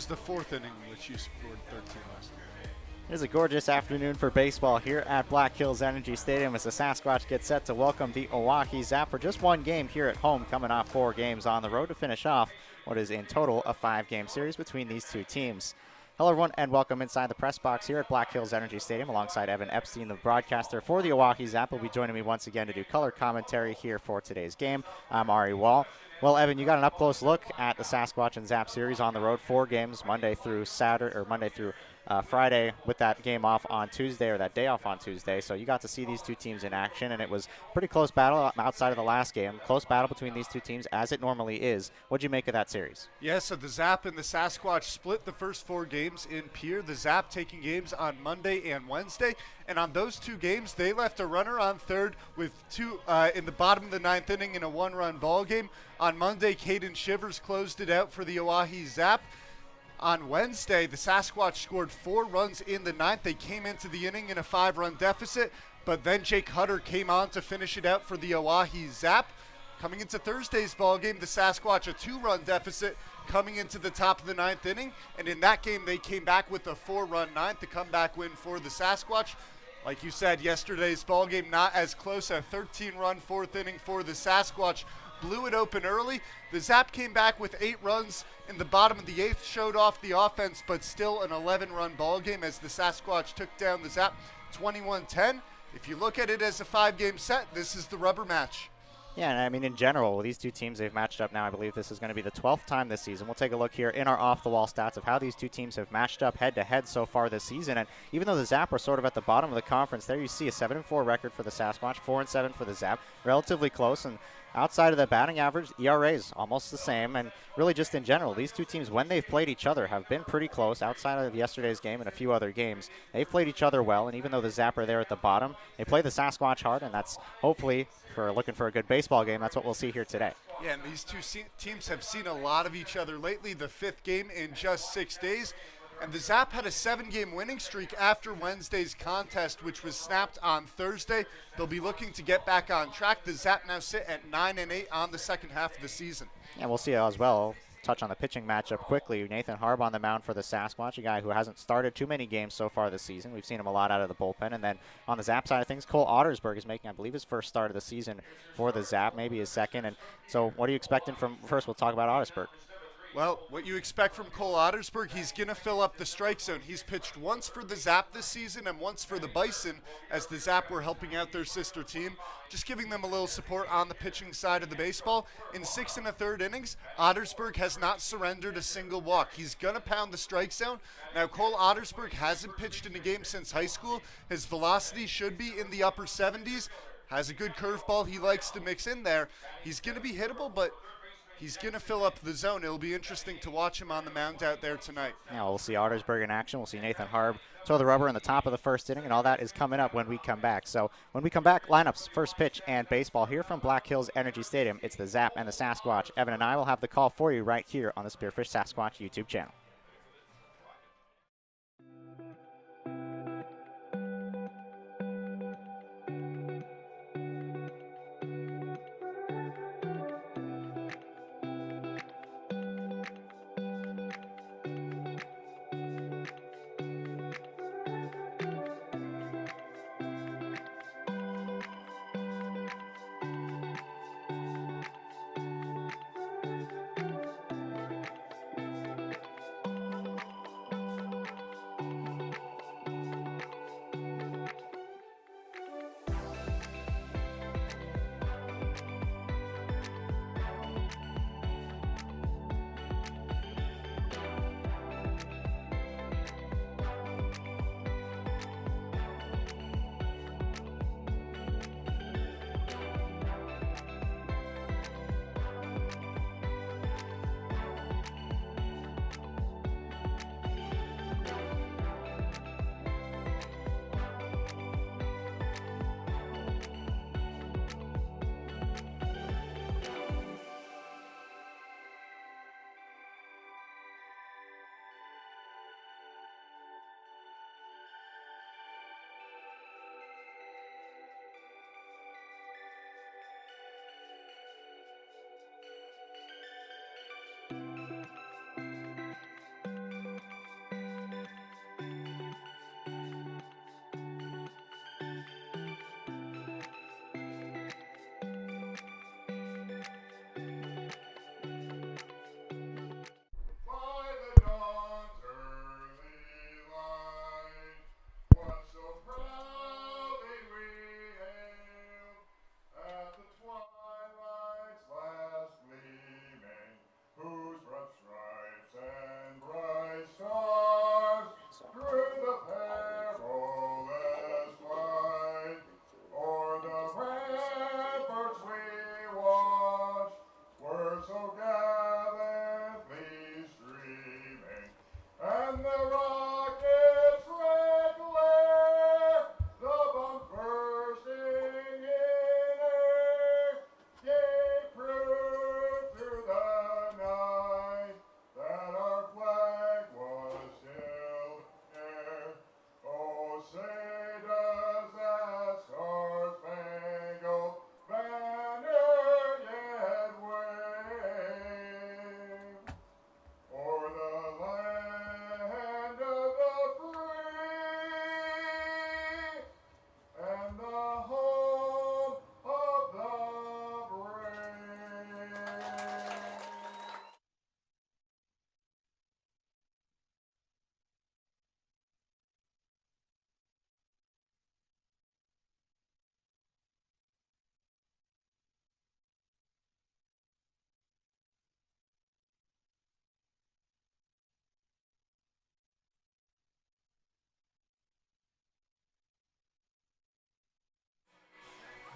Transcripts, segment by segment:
was the fourth inning in which you scored 13 runs. It is a gorgeous afternoon for baseball here at Black Hills Energy Stadium as the Sasquatch get set to welcome the Oahe Zap for just one game here at home, coming off 4 games on the road to finish off what is in total a 5-game series between these two teams. Hello, everyone, and welcome inside the press box here at Black Hills Energy Stadium alongside Evan Epstein, the broadcaster for the Oahe Zap. Will be joining me once again to do color commentary here for today's game. I'm Ari Wall. Well, Evan, you got an up-close look at the Sasquatch and Zap series on the road, 4 games, Monday through Friday, with that game off on Tuesday, or that day off on Tuesday. So you got to see these two teams in action, and it was a pretty close battle outside of the last game. Close battle between these two teams, as it normally is. What'd you make of that series? Yeah, so the Zap and the Sasquatch split the first 4 games in Pierre. The Zap taking games on Monday and Wednesday, and on those 2 games, they left a runner on third with 2 in the bottom of the 9th inning in a 1-run ball game. On Monday, Caden Shivers closed it out for the Oahe Zap. On Wednesday, the Sasquatch scored 4 runs in the 9th. They came into the inning in a 5-run deficit, but then Jake Hutter came on to finish it out for the Oahe Zap. Coming into Thursday's ball game, the Sasquatch a 2-run deficit coming into the top of the 9th inning, and in that game they came back with a 4-run 9th, the comeback win for the Sasquatch. Like you said, yesterday's ball game not as close, a 13-run 4th inning for the Sasquatch. Blew it open early. The Zap came back with 8 runs in the bottom of the 8th, showed off the offense, but still an 11-run ball game as the Sasquatch took down the Zap 21-10. If you look at it as a 5-game set, this is the rubber match. Yeah, and I mean, in general, these two teams, they've matched up now. I believe this is going to be the 12th time this season. We'll take a look here in our off-the-wall stats of how these two teams have matched up head-to-head so far this season. And even though the Zap are sort of at the bottom of the conference, there you see a 7-4 record for the Sasquatch, 4-7 for the Zap, relatively close. And outside of the batting average, ERA is almost the same. And really just in general, these two teams, when they've played each other, have been pretty close. Outside of yesterday's game and a few other games, they've played each other well. And even though the Zap are there at the bottom, they play the Sasquatch hard, and that's hopefully, for looking for a good baseball game, that's what we'll see here today. Yeah, and these two teams have seen a lot of each other lately, the 5th game in just 6 days. And the Zap had a 7-game winning streak after Wednesday's contest, which was snapped on Thursday. They'll be looking to get back on track. The Zap now sit at 9-8 on the second half of the season. And we'll see as well. Touch on the pitching matchup quickly. Nathan Harb on the mound for the Sasquatch, a guy who hasn't started too many games so far this season. We've seen him a lot out of the bullpen. And then on the Zap side of things, Cole Ottersberg is making, I believe, his first start of the season for the Zap, maybe his second. And so what are you expecting from, first we'll talk about Ottersberg. Well, what you expect from Cole Ottersberg, he's going to fill up the strike zone. He's pitched once for the Zap this season and once for the Bison, as the Zap were helping out their sister team, just giving them a little support on the pitching side of the baseball. In 6 1/3 innings, Ottersberg has not surrendered a single walk. He's going to pound the strike zone. Now, Cole Ottersberg hasn't pitched in a game since high school. His velocity should be in the upper 70s. Has a good curveball he likes to mix in there. He's going to be hittable, but he's going to fill up the zone. It'll be interesting to watch him on the mound out there tonight. Yeah, we'll see Ottersberg in action. We'll see Nathan Harb throw the rubber in the top of the 1st inning, and all that is coming up when we come back. So when we come back, lineups, first pitch, and baseball here from Black Hills Energy Stadium. It's the Zap and the Sasquatch. Evan and I will have the call for you right here on the Spearfish Sasquatch YouTube channel.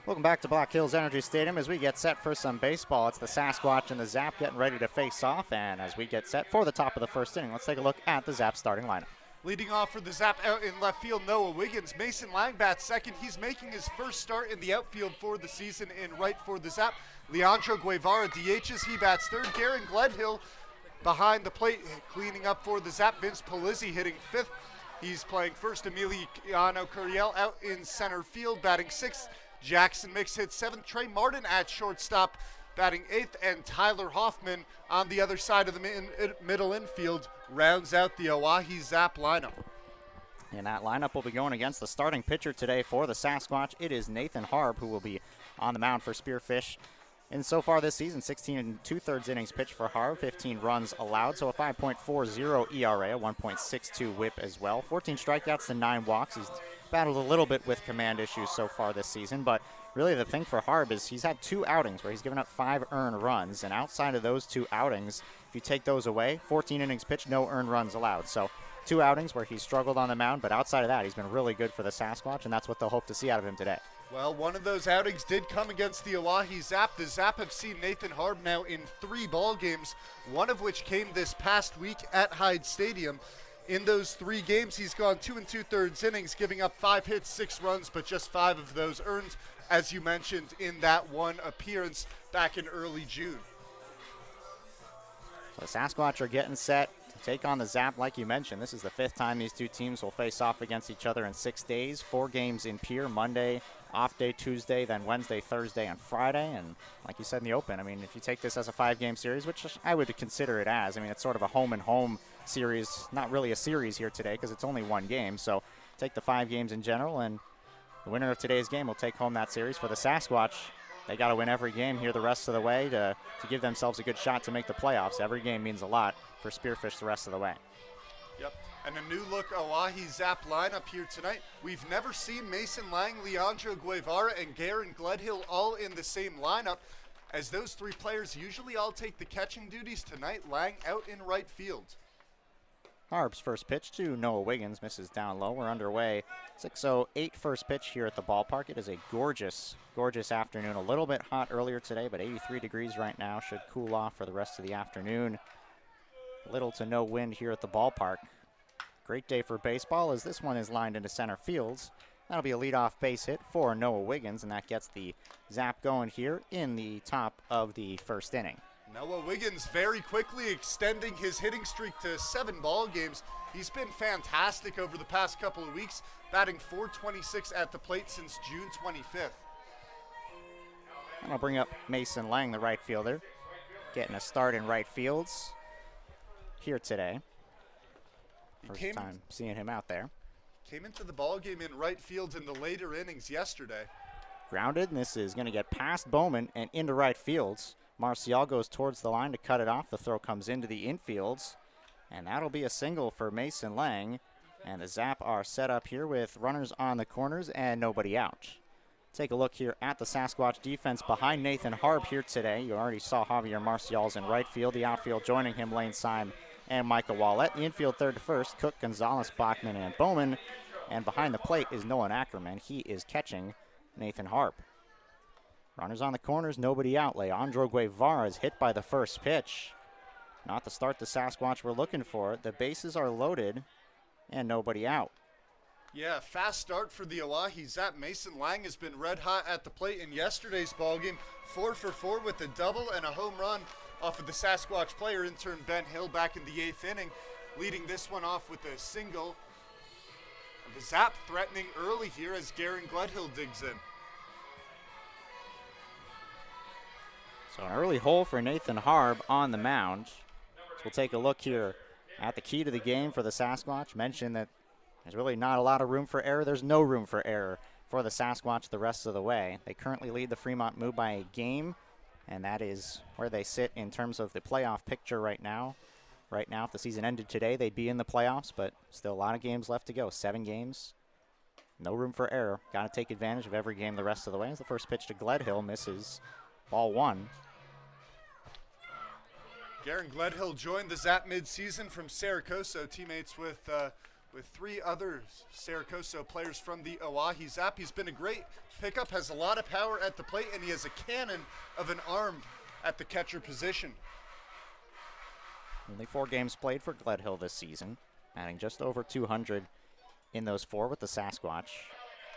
Welcome back to Black Hills Energy Stadium as we get set for some baseball. It's the Sasquatch and the Zap getting ready to face off, and as we get set for the top of the first inning, let's take a look at the Zap starting lineup. Leading off for the Zap out in left field, Noah Wiggins. Mason Lang bats second. He's making his first start in the outfield for the season. In right for the Zap, Leandro Guevara DHs. He bats third. Garen Gledhill behind the plate cleaning up for the Zap. Vince Polizzi hitting fifth. He's playing first. Emiliano Curiel out in center field batting sixth. Jackson Mix hits seventh. Trey Martin at shortstop batting eighth, and Tyler Hoffman on the other side of the middle infield rounds out the Oahe Zap lineup. And that lineup will be going against the starting pitcher today for the Sasquatch. It is Nathan Harb, who will be on the mound for Spearfish. And so far this season, 16 2/3 innings pitched for Harb, 15 runs allowed, so a 5.40 ERA, a 1.62 whip as well. 14 strikeouts to 9 walks. He's battled a little bit with command issues so far this season, but really the thing for Harb is he's had 2 outings where he's given up 5 earned runs, and outside of those 2 outings, if you take those away, 14 innings pitched, no earned runs allowed. So 2 outings where he's struggled on the mound, but outside of that, he's been really good for the Sasquatch, and that's what they'll hope to see out of him today. Well, one of those outings did come against the Oahe Zap. The Zap have seen Nathan Harb now in 3 ball games, one of which came this past week at Hyde Stadium. In those 3 games, he's gone 2 2/3 innings, giving up 5 hits, 6 runs, but just 5 of those earned, as you mentioned, in that one appearance back in early June. So the Sasquatch are getting set to take on the Zap. Like you mentioned, this is the 5th time these 2 teams will face off against each other in 6 days. 4 games in Pierre, Monday, off day Tuesday, then Wednesday, Thursday, and Friday. And like you said in the open, I mean, if you take this as a 5-game series, which I would consider it as, I mean, it's sort of a home-and-home series, not really a series here today because it's only 1 game. So take the 5 games in general, and the winner of today's game will take home that series. For the Sasquatch, they got to win every game here the rest of the way to give themselves a good shot to make the playoffs. Every game means a lot for Spearfish the rest of the way. Yep, and a new look Oahe Zap lineup here tonight. We've never seen Mason Lang, Leandro Guevara, and Garen Gledhill all in the same lineup, as those 3 players usually all take the catching duties. Tonight, Lang out in right field. Harb's first pitch to Noah Wiggins misses down low. We're underway. 6:08 first pitch here at the ballpark. It is a gorgeous, gorgeous afternoon. A little bit hot earlier today, but 83 degrees right now. Should cool off for the rest of the afternoon. Little to no wind here at the ballpark. Great day for baseball as this one is lined into center fields. That'll be a leadoff base hit for Noah Wiggins, and that gets the Zap going here in the top of the first inning. Noah Wiggins very quickly extending his hitting streak to 7 ball games. He's been fantastic over the past couple of weeks, batting .426 at the plate since June 25th. And I'll bring up Mason Lang, the right fielder, getting a start in right fields here today. First time seeing him out there. Came into the ball game in right field in the later innings yesterday. Grounded, and this is going to get past Bowman and into right fields. Marcial goes towards the line to cut it off. The throw comes into the infields, and that'll be a single for Mason Lang. And the Zap are set up here with runners on the corners and nobody out. Take a look here at the Sasquatch defense behind Nathan Harb here today. You already saw Javier Marcial's in right field. The outfield joining him, Lane Syme and Michael Wallett. The infield third to first, Cook, Gonzalez, Bachman, and Bowman. And behind the plate is Nolan Ackerman. He is catching Nathan Harb. Runners on the corners, nobody out. Leandro Guevara is hit by the first pitch. Not the start the Sasquatch were looking for. The bases are loaded and nobody out. Yeah, fast start for the Oahe Zap. Mason Lang has been red hot at the plate in yesterday's ballgame. 4 for 4 with a double and a home run off of the Sasquatch player intern Ben Hill back in the 8th inning, leading this one off with a single. The Zap threatening early here as Garen Gledhill digs in. So an early hole for Nathan Harb on the mound. So we'll take a look here at the key to the game for the Sasquatch. Mentioned that there's really not a lot of room for error. There's no room for error for the Sasquatch the rest of the way. They currently lead the Fremont Move by a game, and that is where they sit in terms of the playoff picture right now. Right now, if the season ended today, they'd be in the playoffs, but still a lot of games left to go. 7 games. No room for error. Got to take advantage of every game the rest of the way. As the first pitch to Gledhill misses. Ball 1. Garen Gledhill joined the Zap mid-season from Saracoso, teammates with with 3 other Saracoso players from the Oahe Zap. He's been a great pickup, has a lot of power at the plate, and he has a cannon of an arm at the catcher position. Only 4 games played for Gledhill this season, adding just over 200 in those 4 with the Sasquatch.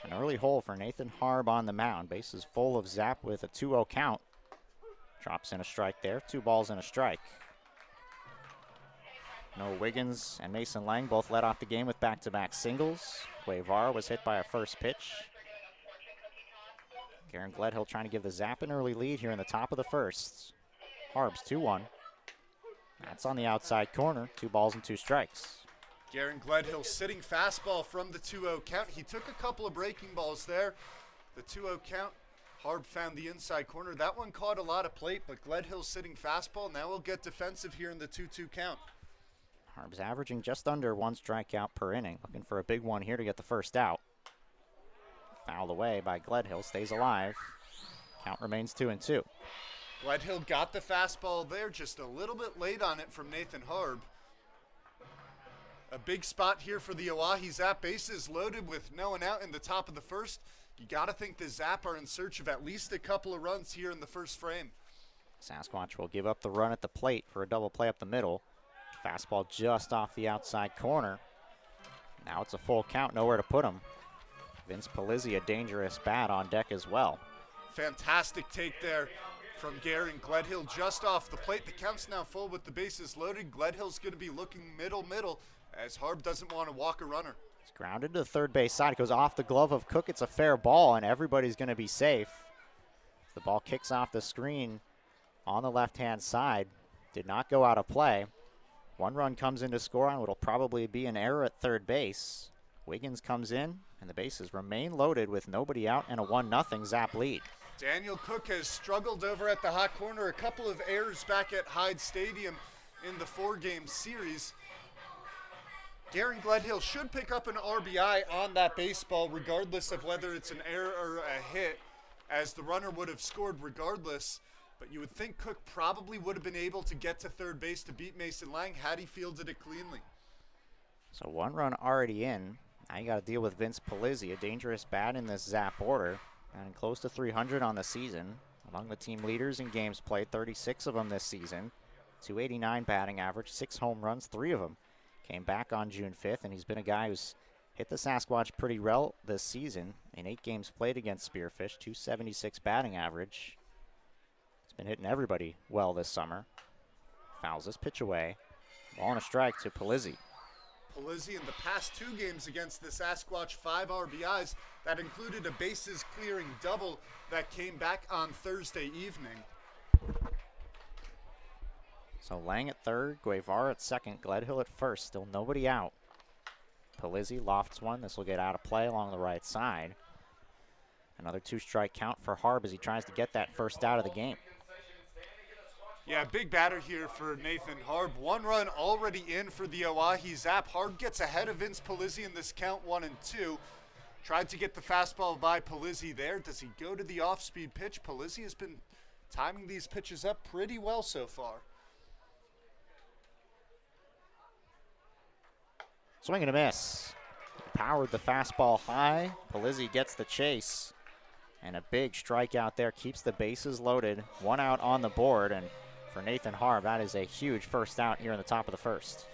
An early hole for Nathan Harb on the mound. Bases full of Zap with a 2-0 count. Drops in a strike there, 2 balls and a strike. Noah Wiggins and Mason Lang both led off the game with back-to-back singles. Guevara was hit by a first pitch. Garen Gledhill trying to give the Zap an early lead here in the top of the first. Harb's 2-1. That's on the outside corner, 2 balls and 2 strikes. Garen Gledhill sitting fastball from the 2-0 count. He took a couple of breaking balls there. The 2-0 count, Harb found the inside corner. That one caught a lot of plate, but Gledhill sitting fastball. Now we'll get defensive here in the 2-2 count. Harb's averaging just under 1 strikeout per inning. Looking for a big one here to get the first out. Fouled away by Gledhill, stays alive. Count remains 2-2. Gledhill got the fastball there, just a little bit late on it from Nathan Harb. A big spot here for the Oahe Zap. Bases loaded with no one out in the top of the first. You got to think the Zap are in search of at least a couple of runs here in the first frame. Sasquatch will give up the run at the plate for a double play up the middle. Fastball just off the outside corner. Now it's a full count, nowhere to put him. Vince Palizzi, a dangerous bat on deck as well. Fantastic take there from Garen Gledhill just off the plate. The count's now full with the bases loaded. Gledhill's going to be looking middle, as Harb doesn't want to walk a runner. It's grounded to the third base side. It goes off the glove of Cook. It's a fair ball, and everybody's going to be safe. The ball kicks off the screen on the left-hand side. Did not go out of play. 1 run comes in to score on what will probably be an error at third base. Wiggins comes in, and the bases remain loaded with nobody out and a 1-0 Zap lead. Daniel Cook has struggled over at the hot corner. A couple of errors back at Hyde Stadium in the 4-game series. Garen Gledhill should pick up an RBI on that baseball regardless of whether it's an error or a hit, as the runner would have scored regardless. But you would think Cook probably would have been able to get to third base to beat Mason Lang had he fielded it cleanly. So 1 run already in. Now you got to deal with Vince Palizzi, a dangerous bat in this Zap order, and close to 300 on the season. Among the team leaders in games played, 36 of them this season. 289 batting average, 6 home runs, 3 of them came back on June 5th, and he's been a guy who's hit the Sasquatch pretty well this season. In 8 games played against Spearfish, 276 batting average. He's been hitting everybody well this summer. Fouls this pitch away. Ball and a strike to Palizzi. Palizzi in the past 2 games against the Sasquatch, 5 RBIs. That included a bases clearing double that came back on Thursday evening. So Lang at third, Guevara at second, Gledhill at first, still nobody out. Palizzi lofts one. This will get out of play along the right side. Another 2-strike count for Harb as he tries to get that first out of the game. Yeah, big batter here for Nathan Harb. 1 run already in for the Oahe Zap. Harb gets ahead of Vince Palizzi in this count 1-2. Tried to get the fastball by Palizzi there. Does he go to the off-speed pitch? Palizzi has been timing these pitches up pretty well so far. Swing and a miss. Powered the fastball high. Palizzi gets the chase. And a big strikeout there keeps the bases loaded. 1 out on the board. And for Nathan Harb, that is a huge first out here in the top of the first.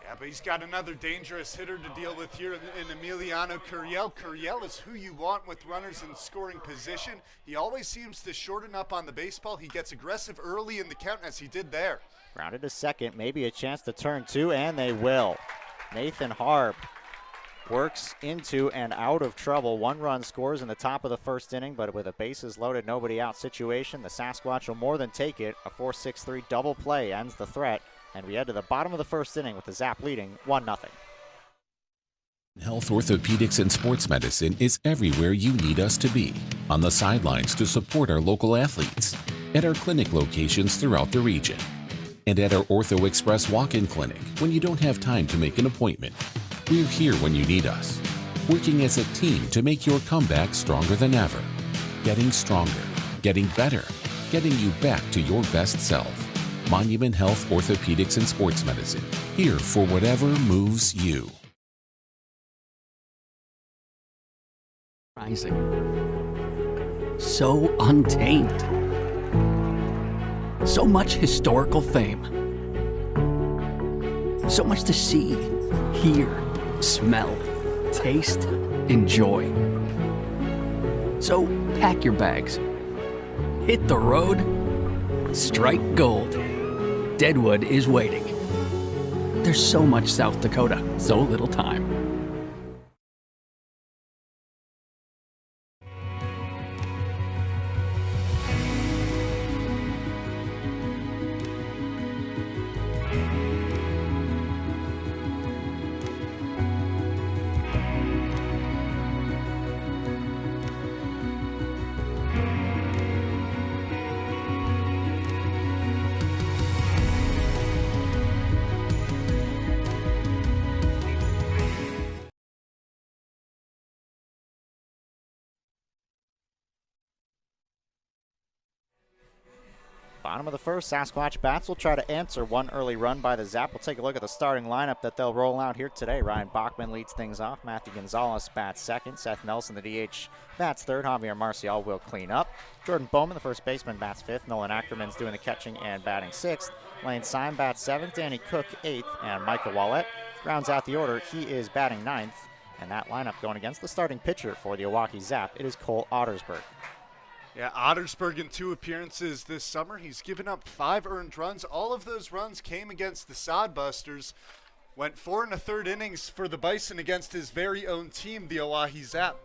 Yeah, but he's got another dangerous hitter to deal with here in Emiliano Curiel. Curiel is who you want with runners in scoring position. He always seems to shorten up on the baseball. He gets aggressive early in the count, as he did there. Grounded to second, maybe a chance to turn 2, and they will. Nathan Harb works into and out of trouble. 1 run scores in the top of the first inning, but with a bases loaded, nobody out situation, the Sasquatch will more than take it. A 4-6-3 double play ends the threat, and we head to the bottom of the first inning with the Zap leading 1-0. Health, orthopedics, and sports medicine is everywhere you need us to be. On the sidelines to support our local athletes, at our clinic locations throughout the region, and at our Ortho Express walk-in clinic when you don't have time to make an appointment. We're here when you need us, working as a team to make your comeback stronger than ever. Getting stronger, getting better, getting you back to your best self. Monument Health, Orthopedics, and Sports Medicine, here for whatever moves you. Rising. So untamed. So much historical fame. So much to see, hear, smell, taste, enjoy. So pack your bags. Hit the road. Strike gold. Deadwood is waiting. There's so much South Dakota, so little time. Bottom of the first, Sasquatch bats will try to answer one early run by the Zap. We'll take a look at the starting lineup that they'll roll out here today. Ryan Bachman leads things off. Matthew Gonzalez bats second. Seth Nelson, the DH, bats third. Javier Marcial will clean up. Jordan Bowman, the first baseman, bats fifth. Nolan Ackerman's doing the catching and batting sixth. Lane Syme bats seventh. Danny Cook eighth. And Michael Wallett rounds out the order. He is batting ninth. And that lineup going against the starting pitcher for the Oahe Zap, it is Cole Ottersberg. Yeah, Ottersberg in 2 appearances this summer. He's given up 5 earned runs. All of those runs came against the Sodbusters. Went 4 1/3 innings for the Bison against his very own team, the Oahe Zap.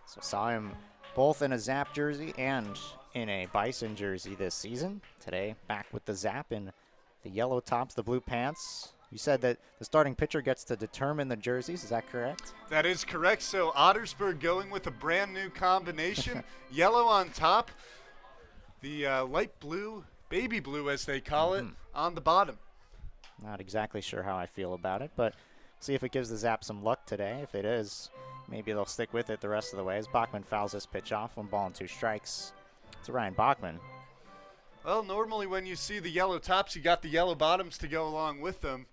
So saw him both in a Zap jersey and in a Bison jersey this season. Today, back with the Zap in the yellow tops, the blue pants. You said that the starting pitcher gets to determine the jerseys. Is that correct? That is correct. So Ottersberg going with a brand new combination. Yellow on top, the light blue, baby blue as they call it, on the bottom. Not exactly sure how I feel about it, but see if it gives the Zap some luck today. If it is, maybe they'll stick with it the rest of the way as Bachman fouls this pitch off. 1 ball and 2 strikes to Ryan Bachman. Well, normally when you see the yellow tops, you got the yellow bottoms to go along with them.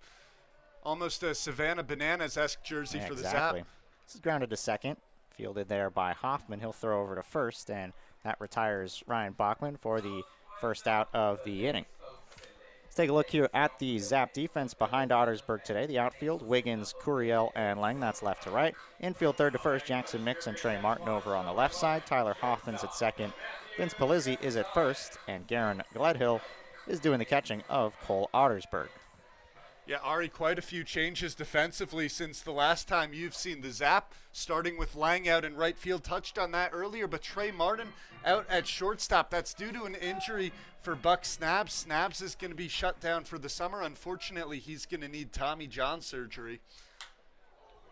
Almost a Savannah Bananas-esque jersey for the Zap. This is grounded to second, fielded there by Hoffman. He'll throw over to first, and that retires Ryan Bachman for the first out of the inning. Let's take a look here at the Zap defense behind Ottersberg today. The outfield, Wiggins, Curiel, and Lang. That's left to right. Infield third to first, Jackson Mix and Trey Martin over on the left side. Tyler Hoffman's at second. Vince Palizzi is at first, and Garen Gledhill is doing the catching of Cole Ottersberg. Yeah, Ari, quite a few changes defensively since the last time you've seen the Zap, starting with Lang out in right field. Touched on that earlier, but Trey Martin out at shortstop. That's due to an injury for Buck Snabs. Snabs is going to be shut down for the summer. Unfortunately, he's going to need Tommy John surgery.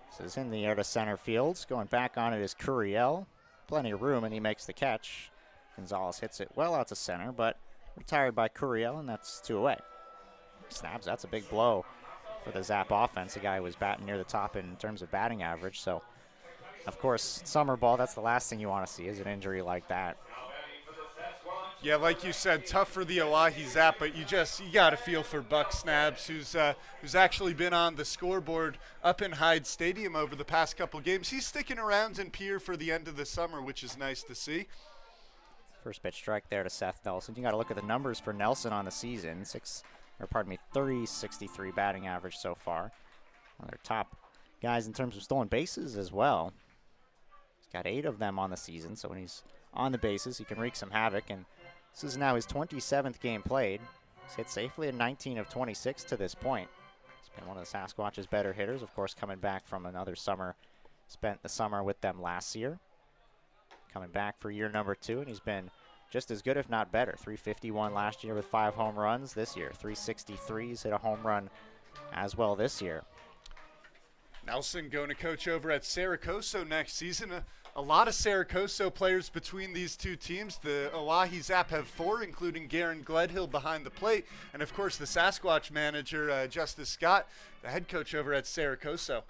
This is in the air to center field. Going back on it is Curiel. Plenty of room, and he makes the catch. Gonzalez hits it well out to center, but retired by Curiel, and that's 2 away. Snabs, that's a big blow for the Zap offense. A guy who was batting near the top in terms of batting average. So, of course, summer ball, that's the last thing you want to see is an injury like that. Yeah, like you said, tough for the Oahe Zap, but you got to feel for Buck Snabs, who's actually been on the scoreboard up in Hyde Stadium over the past couple games. He's sticking around in Pierre for the end of the summer, which is nice to see. First pitch strike there to Seth Nelson. You got to look at the numbers for Nelson on the season. 363 batting average so far. One of their top guys in terms of stolen bases as well. He's got 8 of them on the season, so when he's on the bases, he can wreak some havoc. And this is now his 27th game played. He's hit safely in 19 of 26 to this point. He's been one of the Sasquatch's better hitters, of course, coming back from another summer. Spent the summer with them last year. Coming back for year number 2, and he's been just as good, if not better. 351 last year with 5 home runs. This year, 363. He's hit a home run as well this year. Nelson going to coach over at Saracoso next season. A lot of Saracoso players between these two teams. The Oahe Zap have 4, including Garen Gledhill behind the plate. And, of course, the Sasquatch manager, Justice Scott, the head coach over at Saracoso.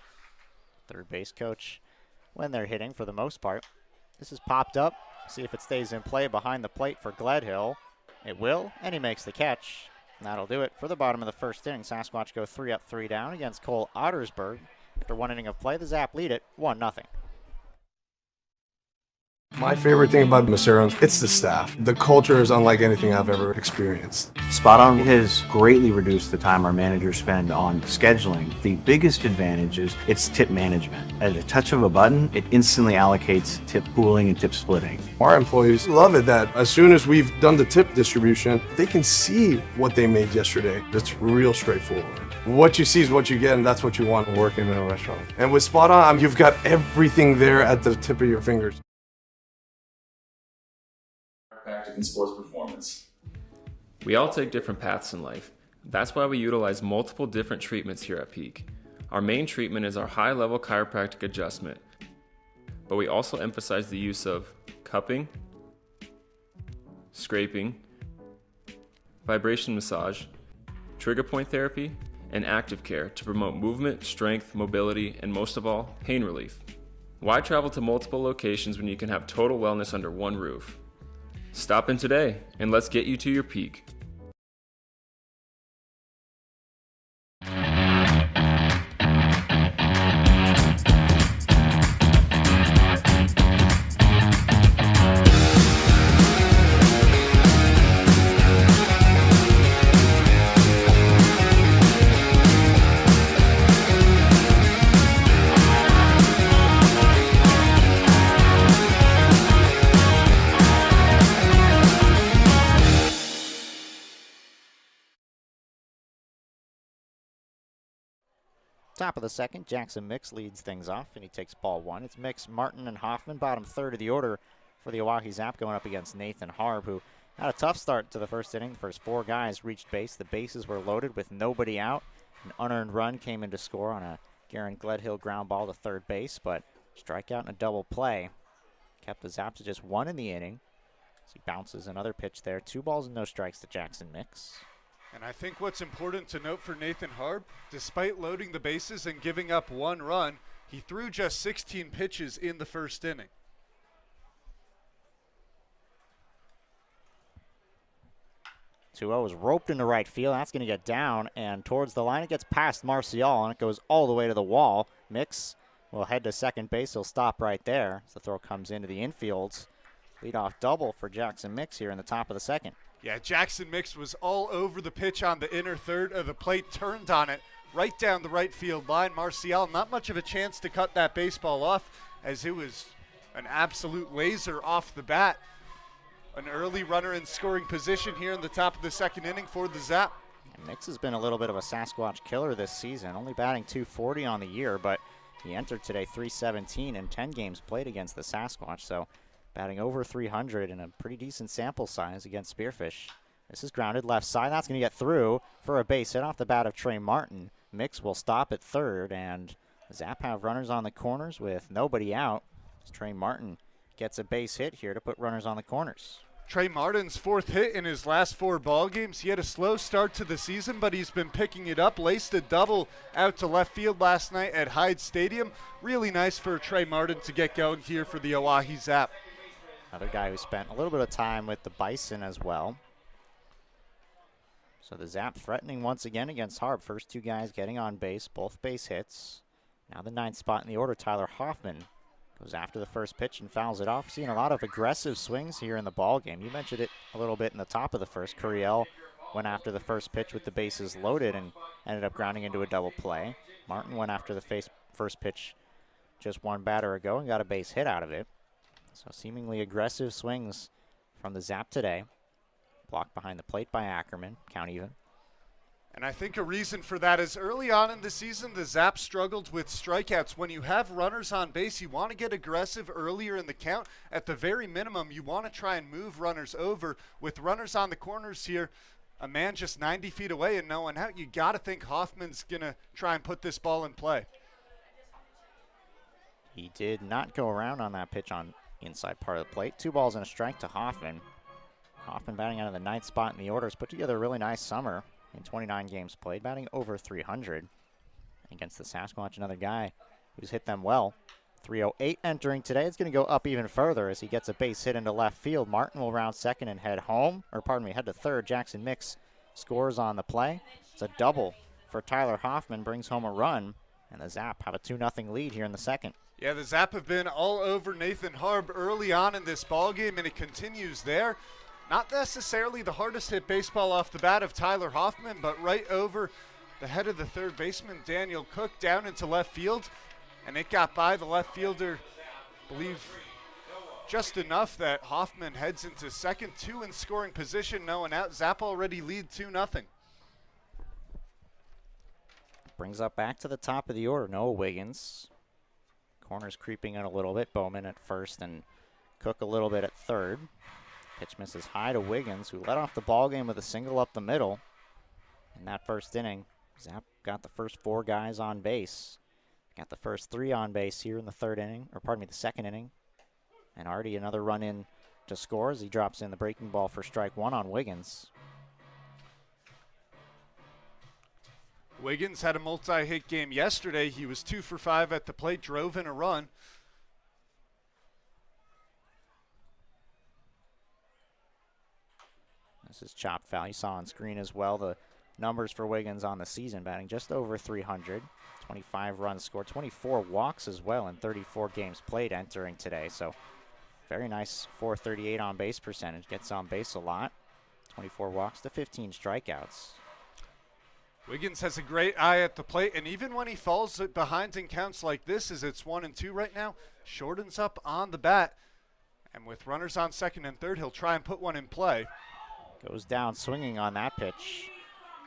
Third base coach when they're hitting for the most part. This is popped up. See if it stays in play behind the plate for Gledhill. It will, and he makes the catch. And that'll do it for the bottom of the first inning. Sasquatch go 3 up, 3 down against Cole Ottersberg. After 1 inning of play, the Zap lead it 1-0. My favorite thing about Macero's, it's the staff. The culture is unlike anything I've ever experienced. Spot On has greatly reduced the time our managers spend on scheduling. The biggest advantage is its tip management. At a touch of a button, it instantly allocates tip pooling and tip splitting. Our employees love it that as soon as we've done the tip distribution, they can see what they made yesterday. It's real straightforward. What you see is what you get, and that's what you want working in a restaurant. And with Spot On, you've got everything there at the tip of your fingers. Chiropractic and sports performance. We all take different paths in life. That's why we utilize multiple different treatments here at Peak. Our main treatment is our high-level chiropractic adjustment, but we also emphasize the use of cupping, scraping, vibration massage, trigger point therapy, and active care to promote movement, strength, mobility, and most of all, pain relief. Why travel to multiple locations when you can have total wellness under one roof? Stop in today and let's get you to your peak. Top of the second, Jackson Mix leads things off, and he takes ball one. It's Mix, Martin, and Hoffman, bottom third of the order for the Oahe Zap, going up against Nathan Harb, who had a tough start to the first inning. The first four guys reached base. The bases were loaded with nobody out. An unearned run came in to score on a Garen Gledhill ground ball to third base, but strikeout and a double play kept the Zaps to just one in the inning. As he bounces another pitch there. 2 balls and no strikes to Jackson Mix. And I think what's important to note for Nathan Harb, despite loading the bases and giving up 1 run, he threw just 16 pitches in the first inning. Two-0 is roped into right field. That's going to get down and towards the line. It gets past Marcial, and it goes all the way to the wall. Mix will head to second base. He'll stop right there as the throw comes into the infield. Leadoff double for Jackson Mix here in the top of the second. Yeah, Jackson Mix was all over the pitch on the inner third of the plate, turned on it right down the right field line. Marcial, not much of a chance to cut that baseball off, as it was an absolute laser off the bat. An early runner in scoring position here in the top of the second inning for the Zap. And Mix has been a little bit of a Sasquatch killer this season, only batting .240 on the year, but he entered today .317 in 10 games played against the Sasquatch, so batting over 300 in a pretty decent sample size against Spearfish. This is grounded left side. That's going to get through for a base hit off the bat of Trey Martin. Mix will stop at third, and Zap have runners on the corners with nobody out. As Trey Martin gets a base hit here to put runners on the corners. Trey Martin's 4th hit in his last 4 ball games. He had a slow start to the season, but he's been picking it up. Laced a double out to left field last night at Hyde Stadium. Really nice for Trey Martin to get going here for the Oahe Zap. Another guy who spent a little bit of time with the Bison as well. So the Zap threatening once again against Harb. First 2 guys getting on base, both base hits. Now the 9th spot in the order, Tyler Hoffman goes after the first pitch and fouls it off. Seeing a lot of aggressive swings here in the ball game. You mentioned it a little bit in the top of the first. Curiel went after the first pitch with the bases loaded and ended up grounding into a double play. Martin went after the first pitch just 1 batter ago and got a base hit out of it. So seemingly aggressive swings from the Zap today. Blocked behind the plate by Ackerman. Count even. And I think a reason for that is early on in the season, the Zap struggled with strikeouts. When you have runners on base, you want to get aggressive earlier in the count. At the very minimum, you want to try and move runners over. With runners on the corners here, a man just 90 feet away and no one out, you got to think Hoffman's going to try and put this ball in play. He did not go around on that pitch on inside part of the plate. 2 balls and a strike to Hoffman. Hoffman batting out of the 9th spot in the order. Has put together a really nice summer in 29 games played, batting over 300 against the Sasquatch. Another guy who's hit them well. 308 entering today. It's going to go up even further as he gets a base hit into left field. Martin will round second and head home, or pardon me, head to third. Jackson Mix scores on the play. It's a double for Tyler Hoffman, brings home a run, and the Zap have a 2-0 lead here in the second. Yeah, the Zap have been all over Nathan Harb early on in this ball game, and it continues there. Not necessarily the hardest hit baseball off the bat of Tyler Hoffman, but right over the head of the third baseman, Daniel Cook, down into left field, and it got by the left fielder, I believe, just enough that Hoffman heads into second, 2 in scoring position, no one out. Zap already lead 2-0. Brings up back to the top of the order, Noah Wiggins. Corners creeping in a little bit. Bowman at first and Cook a little bit at third. Pitch misses high to Wiggins, who led off the ball game with a single up the middle in that first inning. Zap got the first 4 guys on base. Got the first 3 on base here in the the second inning. And already another run in to score as he drops in the breaking ball for strike 1 on Wiggins. Wiggins had a multi-hit game yesterday. He was 2 for 5 at the plate, drove in a run. This is chopped foul. You saw on screen as well the numbers for Wiggins on the season, batting just over 300. 25 runs scored, 24 walks as well in 34 games played entering today. So very nice 438 on base percentage. Gets on base a lot. 24 walks to 15 strikeouts. Wiggins has a great eye at the plate, and even when he falls behind in counts like this, as it's 1-2 right now, shortens up on the bat. And with runners on second and third, he'll try and put one in play. Goes down swinging on that pitch.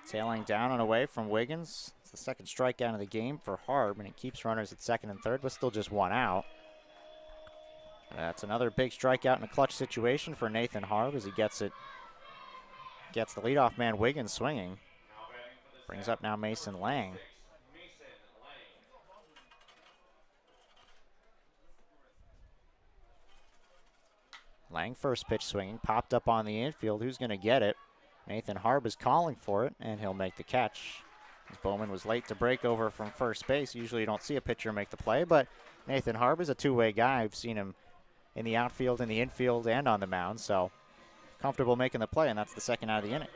Tailing down and away from Wiggins. It's the second strikeout of the game for Harb, and it keeps runners at second and third, but still just 1 out. That's another big strikeout in a clutch situation for Nathan Harb as he gets the leadoff man Wiggins swinging. Brings up now Mason Lang. Lang first pitch swinging, popped up on the infield. Who's going to get it? Nathan Harb is calling for it, and he'll make the catch. Bowman was late to break over from first base. Usually you don't see a pitcher make the play, but Nathan Harb is a two-way guy. I've seen him in the outfield, in the infield, and on the mound, so comfortable making the play, and that's the second out of the inning.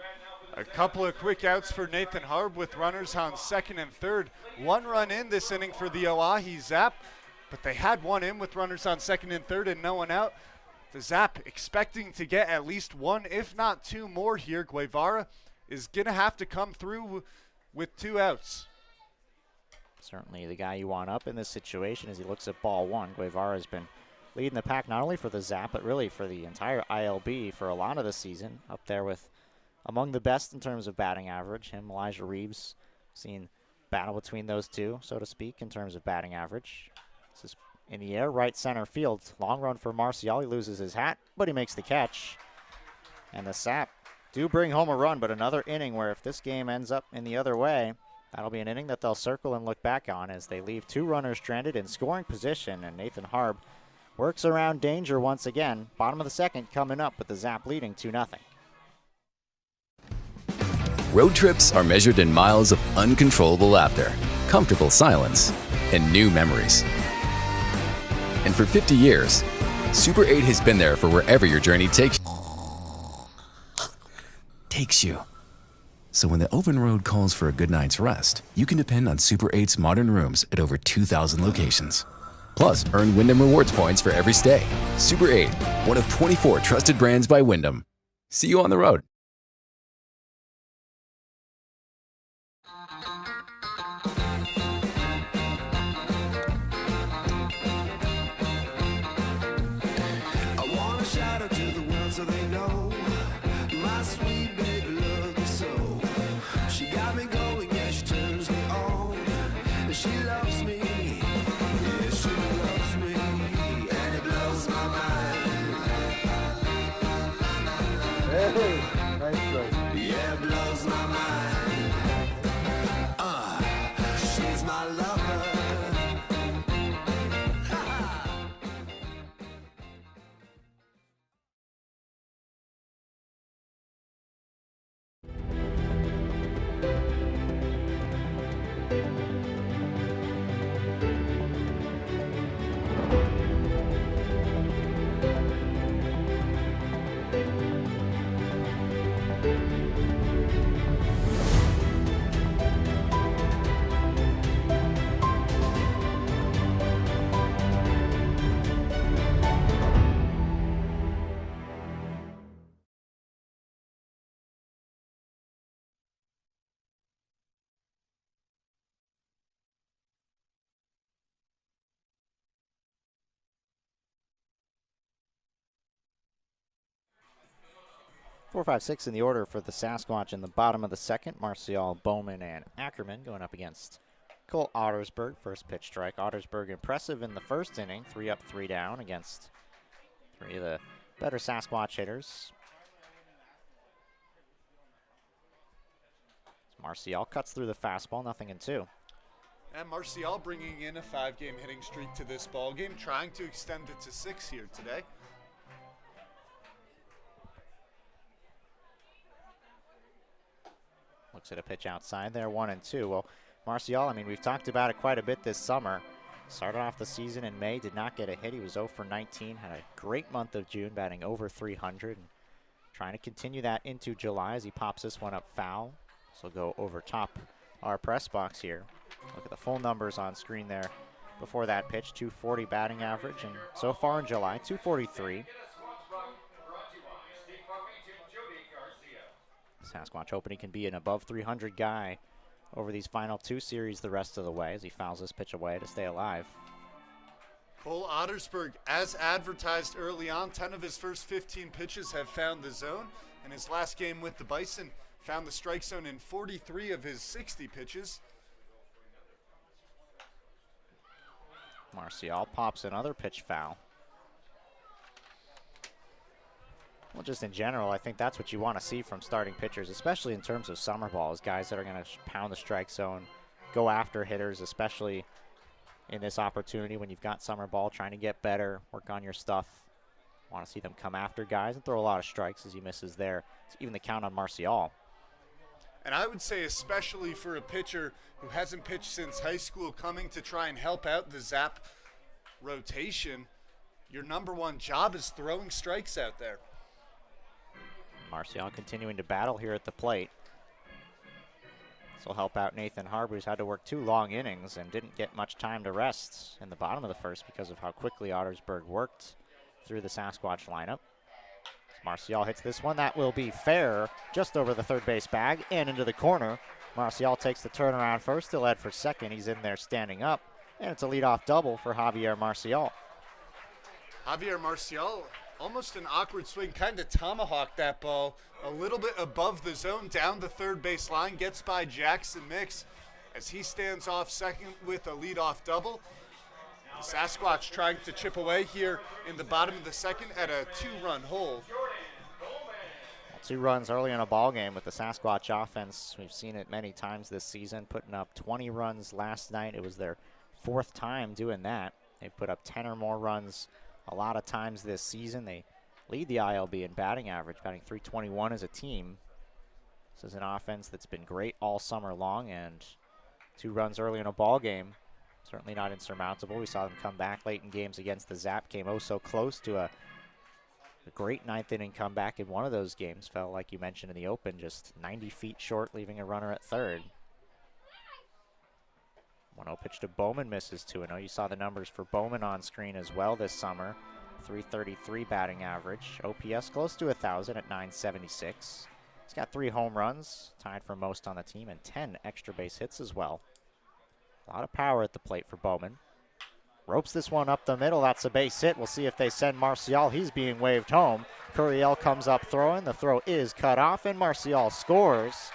A couple of quick outs for Nathan Harb with runners on second and third. 1 run in this inning for the Oahe Zap, but they had 1 in with runners on second and third and no one out. The Zap expecting to get at least 1, if not 2 more here. Guevara is going to have to come through with 2 outs. Certainly the guy you want up in this situation as he looks at ball 1. Guevara has been leading the pack not only for the Zap, but really for the entire ILB for a lot of the season. Up there with among the best in terms of batting average. Him, Elijah Reeves, seen battle between those two, so to speak, in terms of batting average. This is in the air, right center field. Long run for Marcial. He loses his hat, but he makes the catch. And the Zap do bring home a run, but another inning where if this game ends up in the other way, that'll be an inning that they'll circle and look back on as they leave 2 runners stranded in scoring position. And Nathan Harb works around danger once again. Bottom of the second coming up with the Zap leading 2-0. Road trips are measured in miles of uncontrollable laughter, comfortable silence, and new memories. And for 50 years, Super 8 has been there for wherever your journey takes you. So when the open road calls for a good night's rest, you can depend on Super 8's modern rooms at over 2,000 locations. Plus, earn Wyndham Rewards points for every stay. Super 8, one of 24 trusted brands by Wyndham. See you on the road. 4, 5, 6 in the order for the Sasquatch in the bottom of the second. Marcial, Bowman, and Ackerman going up against Cole Ottersberg. First pitch strike. Ottersberg impressive in the first inning. 3 up, 3 down against 3 of the better Sasquatch hitters. Marcial cuts through the fastball, nothing in 2. And Marcial bringing in a 5-game hitting streak to this ball game, trying to extend it to 6 here today. Looks at a pitch outside there, 1-2. Well, Marcial, I mean, we've talked about it quite a bit this summer. Started off the season in May, did not get a hit. He was 0 for 19, had a great month of June, batting over 300. And trying to continue that into July as he pops this one up foul. So go over top our press box here. Look at the full numbers on screen there before that pitch. 240 batting average, and so far in July, 243. Sasquatch hoping he can be an above 300 guy over these final 2 series the rest of the way as he fouls this pitch away to stay alive. Cole Ottersberg, as advertised early on, 10 of his first 15 pitches have found the zone. In his last game with the Bison, found the strike zone in 43 of his 60 pitches. Marcial pops another pitch foul. Well, just in general, I think that's what you want to see from starting pitchers, especially in terms of summer ball, is guys that are going to pound the strike zone, go after hitters, especially in this opportunity when you've got summer ball, trying to get better, work on your stuff. Want to see them come after guys and throw a lot of strikes as he misses there. It's even the count on Marcial. And I would say especially for a pitcher who hasn't pitched since high school, coming to try and help out the Zap rotation, your number one job is throwing strikes out there. Marcial continuing to battle here at the plate. This will help out Nathan Harbour, who's had to work 2 long innings and didn't get much time to rest in the bottom of the first because of how quickly Ottersberg worked through the Sasquatch lineup. Marcial hits this one. That will be fair, just over the third base bag and into the corner. Marcial takes the turnaround first, still head for second. He's in there standing up, and it's a leadoff double for Javier Marcial. Javier Marcial, almost an awkward swing, kind of tomahawked that ball a little bit above the zone, down the third base line, gets by Jackson Mix as he stands off second with a leadoff double. The Sasquatch trying to chip away here in the bottom of the second at a 2-run hole. 2 runs early in a ball game with the Sasquatch offense. We've seen it many times this season, putting up 20 runs last night. It was their 4th time doing that. They put up 10 or more runs a lot of times this season. They lead the ILB in batting average, batting .321 as a team. This is an offense that's been great all summer long, and 2 runs early in a ball game, certainly not insurmountable. We saw them come back late in games against the Zap, came oh so close to a great 9th inning comeback in one of those games. Fell, like you mentioned in the open, just 90 feet short, leaving a runner at third. 1-0 pitch to Bowman, misses 2-0. You saw the numbers for Bowman on screen as well this summer. .333 batting average. OPS close to 1,000 at .976. He's got 3 home runs, tied for most on the team, and 10 extra base hits as well. A lot of power at the plate for Bowman. Ropes this one up the middle. That's a base hit. We'll see if they send Marcial. He's being waved home. Curiel comes up throwing. The throw is cut off, and Marcial scores.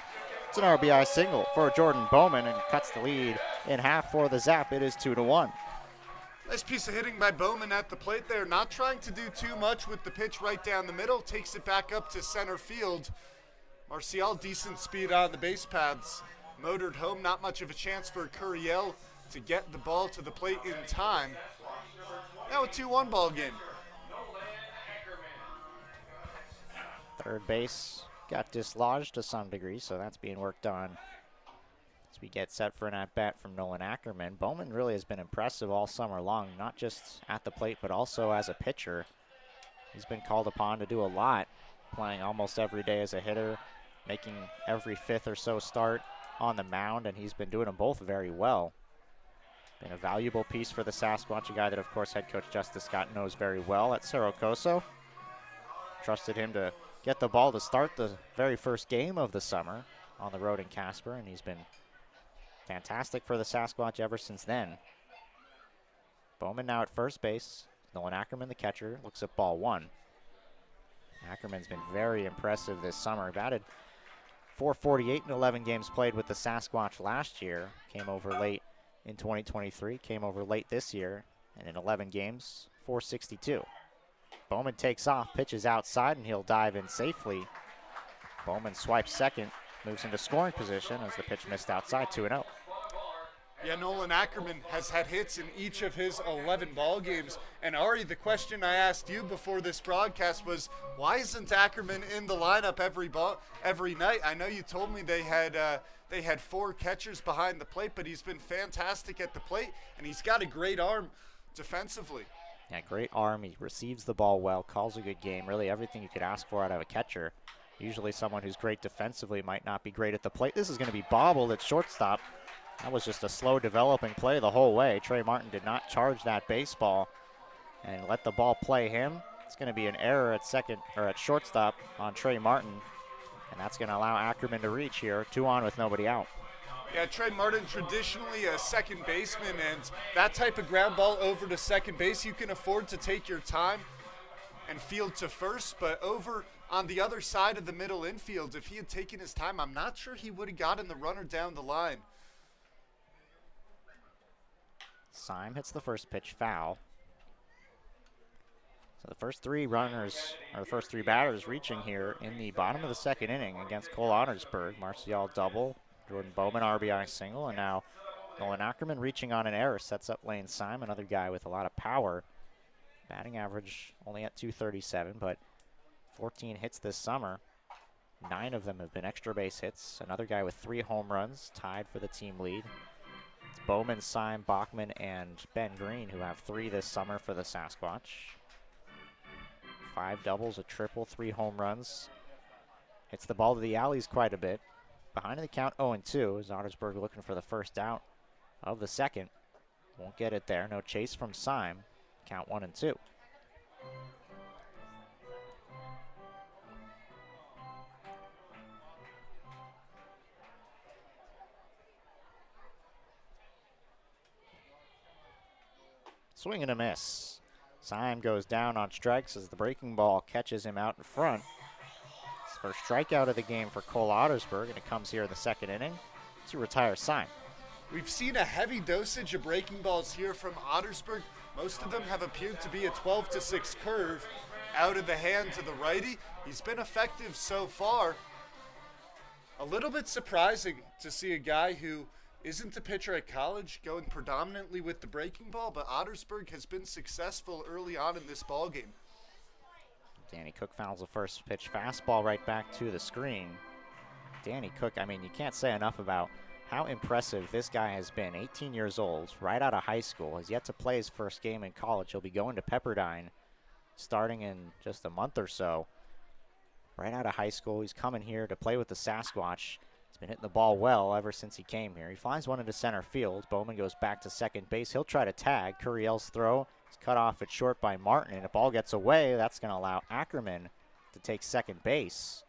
It's an RBI single for Jordan Bowman and cuts the lead in half for the Zap. It is 2-1. Nice piece of hitting by Bowman at the plate there. Not trying to do too much with the pitch right down the middle. Takes it back up to center field. Marcial, decent speed on the base paths. Motored home. Not much of a chance for Curiel to get the ball to the plate in time. Now a 2-1 ball game. Third base got dislodged to some degree, so that's being worked on as we get set for an at-bat from Nolan Ackerman. Bowman really has been impressive all summer long, not just at the plate, but also as a pitcher. He's been called upon to do a lot, playing almost every day as a hitter, making every 5th or so start on the mound, and he's been doing them both very well. Been a valuable piece for the Sasquatch, a guy that, of course, head coach Justice Scott knows very well at Cerro Coso. Trusted him to get the ball to start the very first game of the summer on the road in Casper, and he's been fantastic for the Sasquatch ever since then. Bowman now at first base. Nolan Ackerman, the catcher, looks at ball 1. Ackerman's been very impressive this summer. Batted .448 in 11 games played with the Sasquatch last year. Came over late in 2023, came over late this year, and in 11 games, .462. Bowman takes off, pitches outside, and he'll dive in safely. Bowman swipes second, moves into scoring position as the pitch missed outside, 2-0. Yeah, Nolan Ackerman has had hits in each of his 11 ball games. And Ari, the question I asked you before this broadcast was, why isn't Ackerman in the lineup every night? I know you told me they had 4 catchers behind the plate, but he's been fantastic at the plate, and he's got a great arm defensively. Yeah, great arm. He receives the ball well, calls a good game. Really everything you could ask for out of a catcher. Usually someone who's great defensively might not be great at the plate. This is going to be bobbled at shortstop. That was just a slow developing play the whole way. Trey Martin did not charge that baseball and let the ball play him. It's going to be an error at second or at shortstop on Trey Martin, and that's going to allow Ackerman to reach here. 2 on with nobody out. Yeah, Trey Martin, traditionally a second baseman, and that type of ground ball over to second base, you can afford to take your time and field to first, but over on the other side of the middle infield, if he had taken his time, I'm not sure he would have gotten the runner down the line. Syme hits the first pitch foul. So the first 3 runners, or the first 3 batters reaching here in the bottom of the second inning against Cole Ottersburg. Marcial double, Jordan Bowman RBI single, and now Nolan Ackerman reaching on an error sets up Lane Syme, another guy with a lot of power. Batting average only at .237, but 14 hits this summer. 9 of them have been extra base hits. Another guy with 3 home runs, tied for the team lead. It's Bowman, Syme, Bachman, and Ben Green, who have 3 this summer for the Sasquatch. 5 doubles, a triple, 3 home runs. Hits the ball to the alleys quite a bit. Behind the count 0-2 is Ottersburg looking for the first out of the second. Won't get it there. No chase from Syme. Count 1-2. Swing and a miss. Syme goes down on strikes as the breaking ball catches him out in front. It's the first strikeout of the game for Cole Ottersburg, and it comes here in the second inning to retire Syme. We've seen a heavy dosage of breaking balls here from Ottersburg. Most of them have appeared to be a 12-6 curve out of the hand to the righty. He's been effective so far. A little bit surprising to see a guy who isn't a pitcher at college going predominantly with the breaking ball, but Ottersburg has been successful early on in this ballgame. Danny Cook fouls the first pitch fastball right back to the screen. Danny Cook, I mean, you can't say enough about how impressive this guy has been. 18 years old, right out of high school, has yet to play his first game in college. He'll be going to Pepperdine starting in just a month or so. Right out of high school, he's coming here to play with the Sasquatch. He's been hitting the ball well ever since he came here. He flies one into center field. Bowman goes back to second base. He'll try to tag. Curiel's throw is cut off at short by Martin, and if the ball gets away, that's going to allow Ackerman to take second base.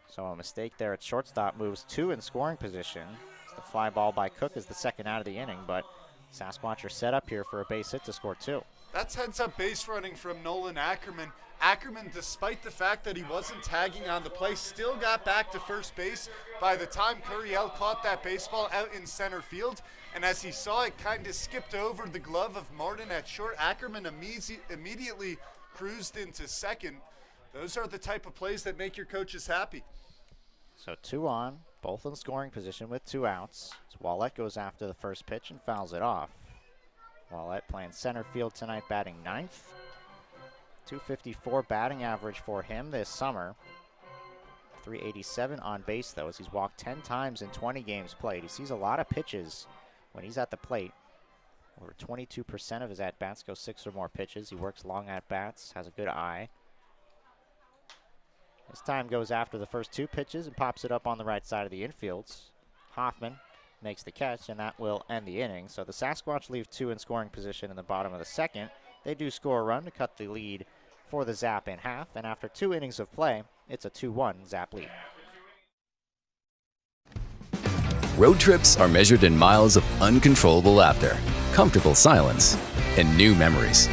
So a mistake there at shortstop moves 2 in scoring position. The fly ball by Cook is the second out of the inning, but Sasquatch are set up here for a base hit to score 2. That's heads-up base running from Nolan Ackerman. Ackerman, despite the fact that he wasn't tagging on the play, still got back to first base by the time Curiel caught that baseball out in center field. And as he saw it kind of skipped over the glove of Martin at short, Ackerman immediately cruised into second. Those are the type of plays that make your coaches happy. So 2 on, both in scoring position with 2 outs. So Wallette goes after the first pitch and fouls it off. Wallette playing center field tonight, batting 9th. .254 batting average for him this summer. .387 on base, though, as he's walked 10 times in 20 games played. He sees a lot of pitches when he's at the plate. Over 22% of his at-bats go 6 or more pitches. He works long at-bats, has a good eye. This time goes after the first 2 pitches and pops it up on the right side of the infields. Hoffman makes the catch, and that will end the inning. So the Sasquatch leave 2 in scoring position in the bottom of the second. They do score a run to cut the lead for the Zap in half, and after 2 innings of play, it's a 2-1 Zap lead. Road trips are measured in miles of uncontrollable laughter, comfortable silence, and new memories.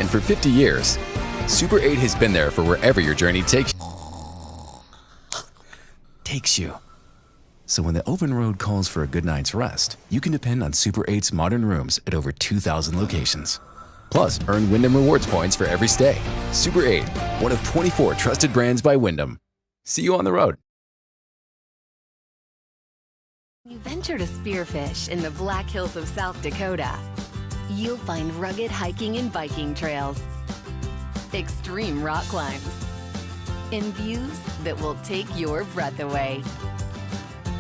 And for 50 years, Super 8 has been there for wherever your journey takes you. So when the open road calls for a good night's rest, you can depend on Super 8's modern rooms at over 2,000 locations. Plus, earn Wyndham Rewards points for every stay. Super 8, one of 24 trusted brands by Wyndham. See you on the road. You venture to Spearfish in the Black Hills of South Dakota. You'll find rugged hiking and biking trails, extreme rock climbs, and views that will take your breath away.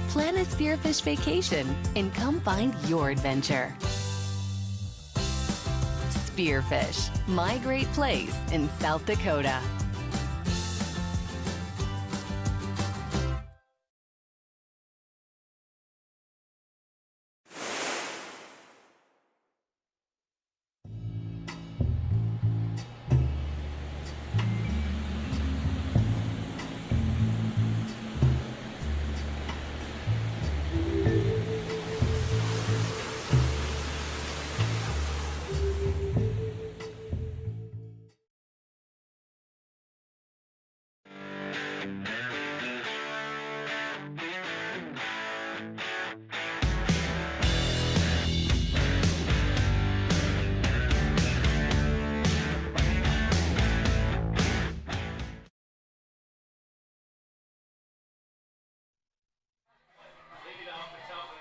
Plan a Spearfish vacation and come find your adventure. Spearfish, my great place in South Dakota.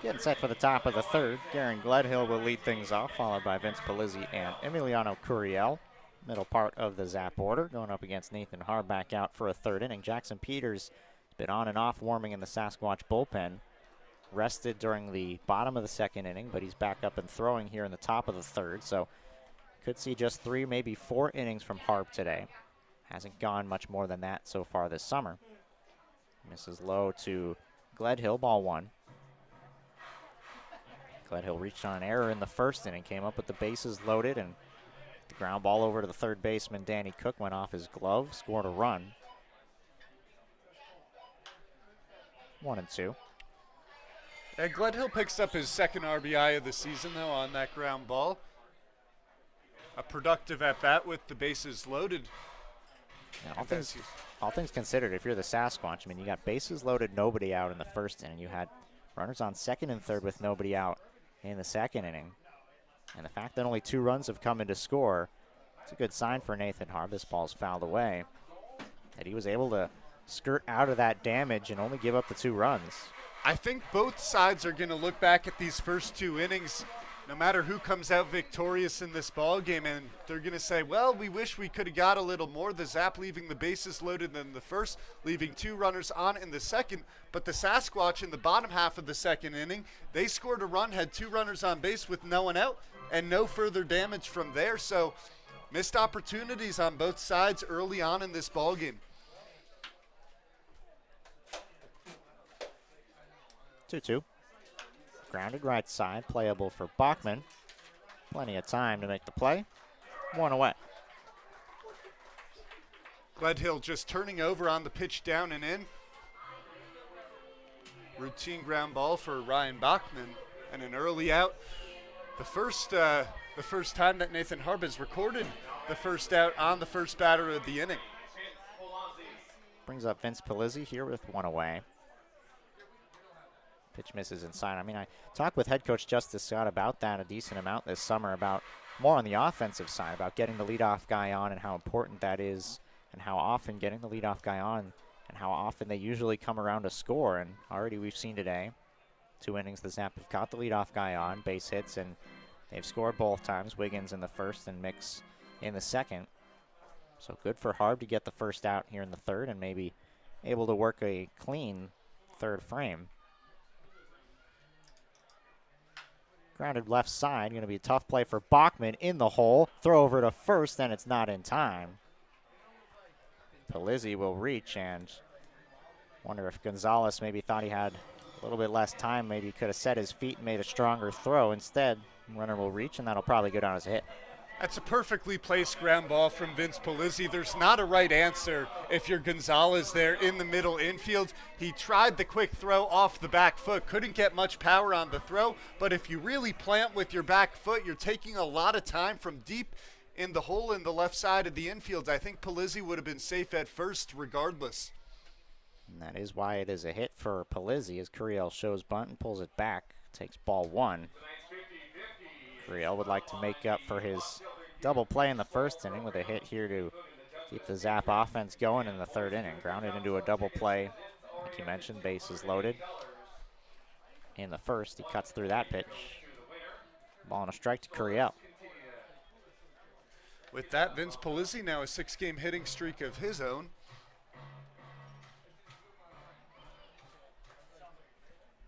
Getting set for the top of the third. Garen Gledhill will lead things off, followed by Vince Polizzi and Emiliano Curiel. Middle part of the Zap order, going up against Nathan Harback out for a third inning. Jackson Peters has been on and off warming in the Sasquatch bullpen. Rested during the bottom of the second inning, but he's back up and throwing here in the top of the third. So could see just 3, maybe 4 innings from Harb today. Hasn't gone much more than that so far this summer. Misses low to Gledhill, ball 1. Gledhill reached on an error in the first inning, came up with the bases loaded, and the ground ball over to the third baseman, Danny Cook, went off his glove, scored a run. 1-2. And Gledhill picks up his second RBI of the season, though, on that ground ball. A productive at-bat with the bases loaded. Yeah, all things considered, if you're the Sasquatch, I mean, you got bases loaded, nobody out in the first inning. You had runners on second and third with nobody out in the second inning. And the fact that only 2 runs have come in to score, it's a good sign for Nathan Harb. This ball's fouled away. That he was able to skirt out of that damage and only give up the 2 runs. I think both sides are going to look back at these first 2 innings, no matter who comes out victorious in this ball game, and they're going to say, well, we wish we could have got a little more. The Zap leaving the bases loaded in the first, leaving 2 runners on in the second. But the Sasquatch in the bottom half of the second inning, they scored a run, had 2 runners on base with no one out, and no further damage from there. So missed opportunities on both sides early on in this ball game. 2-2. Grounded right side, playable for Bachman. Plenty of time to make the play. 1 away. Gledhill just turning over on the pitch down and in. Routine ground ball for Ryan Bachman and an early out. The first time that Nathan Harb has recorded the first out on the first batter of the inning. Brings up Vince Polizzi here with 1 away. Pitch misses inside. I mean, I talked with head coach Justice Scott about that a decent amount this summer, about more on the offensive side, about getting the leadoff guy on and how important that is, and how often getting the leadoff guy on and how often they usually come around to score. And already we've seen today, 2 innings the Zap have got the leadoff guy on, base hits, and they've scored both times, Wiggins in the first and Mix in the second. So good for Harb to get the first out here in the third and maybe able to work a clean third frame. Grounded left side, going to be a tough play for Bachman in the hole. Throw over to first, and it's not in time. Polizzi will reach, and wonder if Gonzalez maybe thought he had a little bit less time. Maybe could have set his feet and made a stronger throw. Instead, runner will reach, and that'll probably go down as a hit. That's a perfectly placed ground ball from Vince Polizzi. There's not a right answer if you're Gonzalez there in the middle infield. He tried the quick throw off the back foot, couldn't get much power on the throw, but if you really plant with your back foot, you're taking a lot of time from deep in the hole in the left side of the infield. I think Polizzi would have been safe at first regardless. And that is why it is a hit for Polizzi as Curiel shows bunt and pulls it back. Takes ball one. Curiel would like to make up for his double play in the first inning with a hit here to keep the Zap offense going in the third inning. Grounded into a double play. Like you mentioned, bases loaded. In the first, he cuts through that pitch. Ball and a strike to Curiel. With that, Vince Polizzi now a 6-game hitting streak of his own.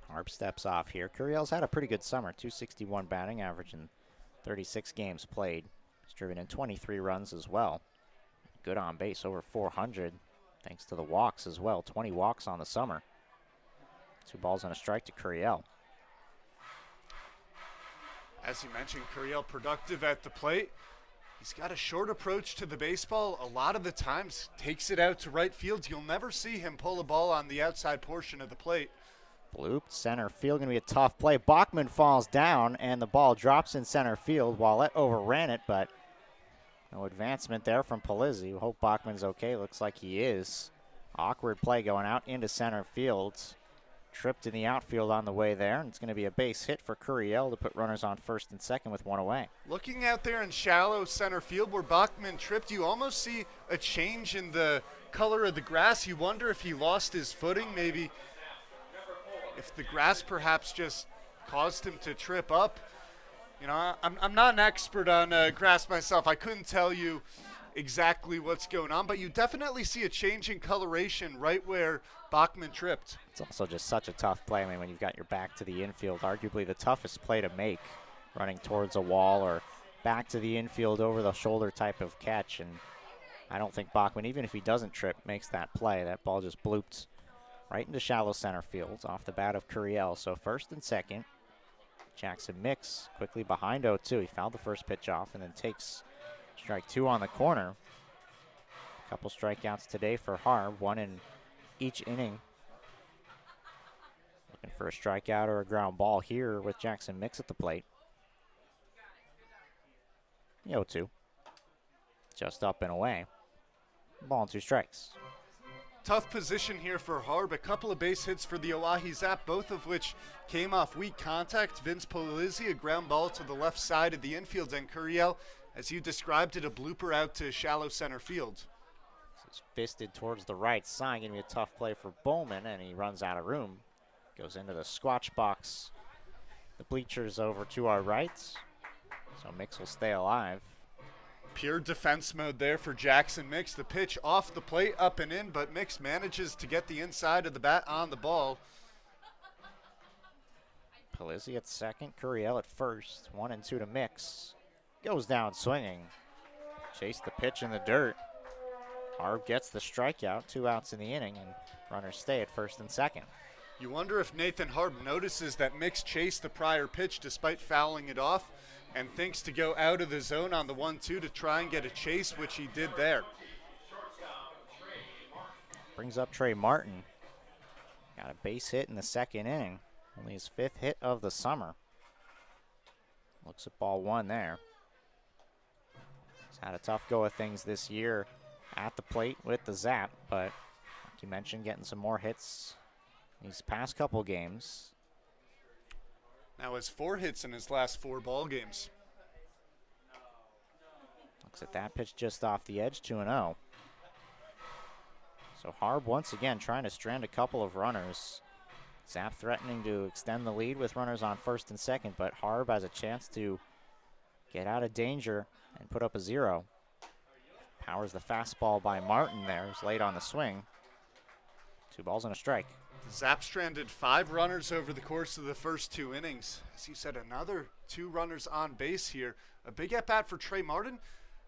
Harb steps off here. Curiel's had a pretty good summer. 261 batting average in 36 games played. He's driven in 23 runs as well. Good on base, over 400, thanks to the walks as well. 20 walks on the summer. 2 balls and a strike to Curiel. As you mentioned, Curiel productive at the plate. He's got a short approach to the baseball. A lot of the times takes it out to right field. You'll never see him pull a ball on the outside portion of the plate. Blooped center field, going to be a tough play. Bachman falls down, and the ball drops in center field. Wallette overran it, but no advancement there from Polizzi. We hope Bachman's okay. Looks like he is. Awkward play going out into center field. Tripped in the outfield on the way there, and it's going to be a base hit for Curiel to put runners on first and second with 1 away. Looking out there in shallow center field where Bachman tripped, you almost see a change in the color of the grass. You wonder if he lost his footing, maybe if the grass perhaps just caused him to trip up. You know, I'm not an expert on grass myself. I couldn't tell you exactly what's going on, but you definitely see a change in coloration right where Bachman tripped. It's also just such a tough play. I mean, when you've got your back to the infield, arguably the toughest play to make, running towards a wall or back to the infield over the shoulder type of catch. And I don't think Bachman, even if he doesn't trip, makes that play. That ball just blooped right into shallow center field off the bat of Curiel. So first and second, Jackson Mix quickly behind 0-2. He fouled the first pitch off and then takes strike 2 on the corner. A couple strikeouts today for Harb, 1 in each inning. Looking for a strikeout or a ground ball here with Jackson Mix at the plate. 0-2. Just up and away. Ball and 2 strikes. Tough position here for Harb. A couple of base hits for the Oahe Zap, both of which came off weak contact. Vince Polizzi, a ground ball to the left side of the infield, and Curiel, as you described it, a blooper out to shallow center field. It's fisted towards the right side. Going to be a tough play for Bowman, and he runs out of room. Goes into the Squatch box. The bleachers over to our right, so Mix will stay alive. Pure defense mode there for Jackson Mix. The pitch off the plate, up and in, but Mix manages to get the inside of the bat on the ball. Polizzi at second, Curiel at first. 1 and 2 to Mix. Goes down swinging. Chased the pitch in the dirt. Harb gets the strikeout, 2 outs in the inning, and runners stay at first and second. You wonder if Nathan Harb notices that Mix chased the prior pitch despite fouling it off, and thinks to go out of the zone on the 1-2 to try and get a chase, which he did there. Brings up Trey Martin. Got a base hit in the second inning. Only his 5th hit of the summer. Looks at ball 1 there. He's had a tough go of things this year at the plate with the Zap, but like you mentioned, getting some more hits these past couple games. Now has 4 hits in his last 4 ball games. Looks at that pitch just off the edge, 2-0. So Harb once again trying to strand a couple of runners. Zap threatening to extend the lead with runners on first and second, but Harb has a chance to get out of danger and put up a 0. Powers the fastball by Martin there. He's late on the swing. 2 balls and a strike. Zap stranded 5 runners over the course of the first 2 innings. As you said, another 2 runners on base here. A big at-bat for Trey Martin,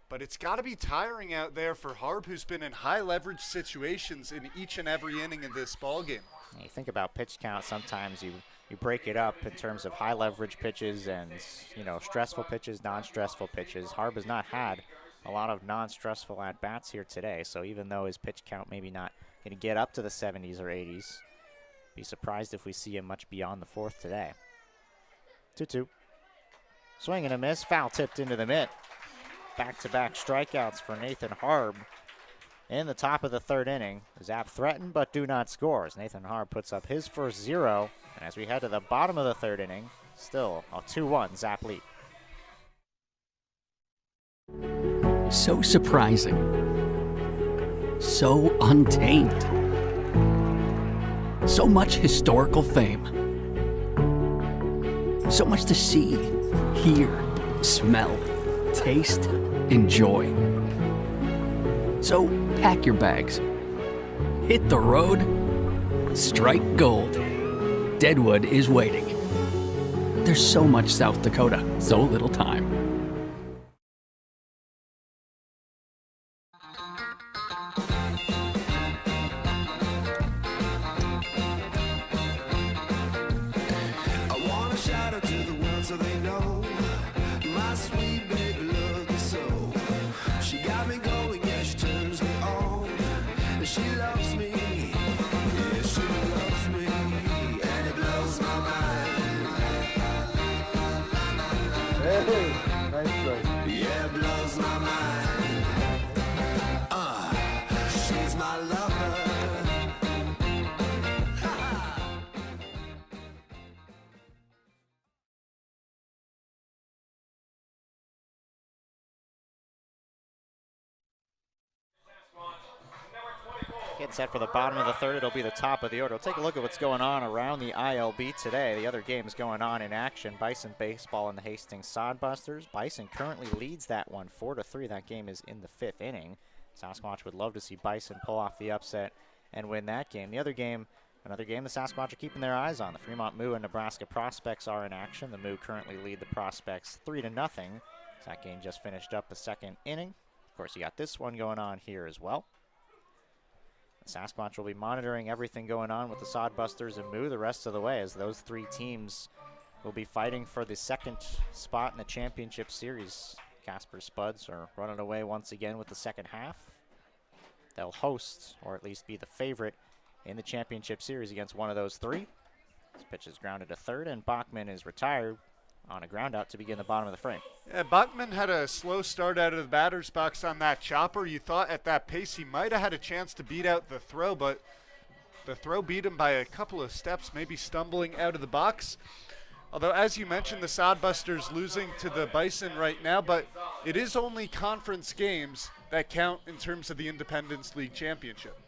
but it's got to be tiring out there for Harb, who's been in high leverage situations in each and every inning in this ball game. You think about pitch count, sometimes you break it up in terms of high leverage pitches and, you know, stressful pitches, non-stressful pitches. Harb has not had a lot of non-stressful at-bats here today, so even though his pitch count maybe not going to get up to the 70s or 80s, be surprised if we see him much beyond the 4th today. 2-2. Swing and a miss, foul tipped into the mitt. back-to-back strikeouts for Nathan Harb in the top of the third inning. Zap threatened but do not score as Nathan Harb puts up his first 0. And as we head to the bottom of the third inning, still a 2-1 Zap lead. So surprising. So untamed. So much historical fame. So much to see, hear, smell, taste, enjoy. So pack your bags. Hit the road. Strike gold. Deadwood is waiting. There's so much South Dakota, so little time. Getting set for the bottom of the third. It'll be the top of the order. We'll take a look at what's going on around the ILB today. The other games going on in action. Bison baseball and the Hastings Sodbusters. Bison currently leads that one 4-3. That game is in the 5th inning. Sasquatch would love to see Bison pull off the upset and win that game. The other game, another game the Sasquatch are keeping their eyes on. The Fremont Moo and Nebraska Prospects are in action. The Moo currently lead the Prospects 3-0. That game just finished up the 2nd inning. Of course, you got this one going on here as well. Sasquatch will be monitoring everything going on with the Sodbusters and Moo the rest of the way, as those 3 teams will be fighting for the 2nd spot in the championship series. Casper Spuds are running away once again with the 2nd half. They'll host, or at least be the favorite, in the championship series against one of those 3. This pitch is grounded to third, and Bachman is retired on a ground out to begin the bottom of the frame. Yeah, Bachman had a slow start out of the batter's box on that chopper. You thought at that pace he might have had a chance to beat out the throw, but the throw beat him by a couple of steps, maybe stumbling out of the box. Although, as you mentioned, the Sodbusters losing to the Bison right now, but it is only conference games that count in terms of the Independence League Championship.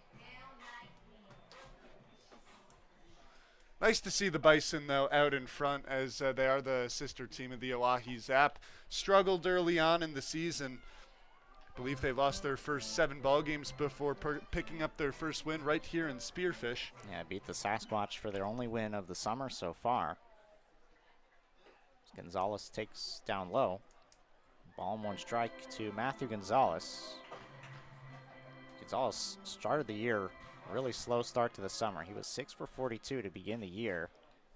Nice to see the Bison, though, out in front, as they are the sister team of the Oahe Zap. Struggled early on in the season. I believe they lost their first 7 ball games before picking up their first win right here in Spearfish. Yeah, beat the Sasquatch for their only win of the summer so far. Gonzalez takes down low. Ball and 1 strike to Matthew Gonzalez. Gonzalez started the year really slow start to the summer. He was 6 for 42 to begin the year,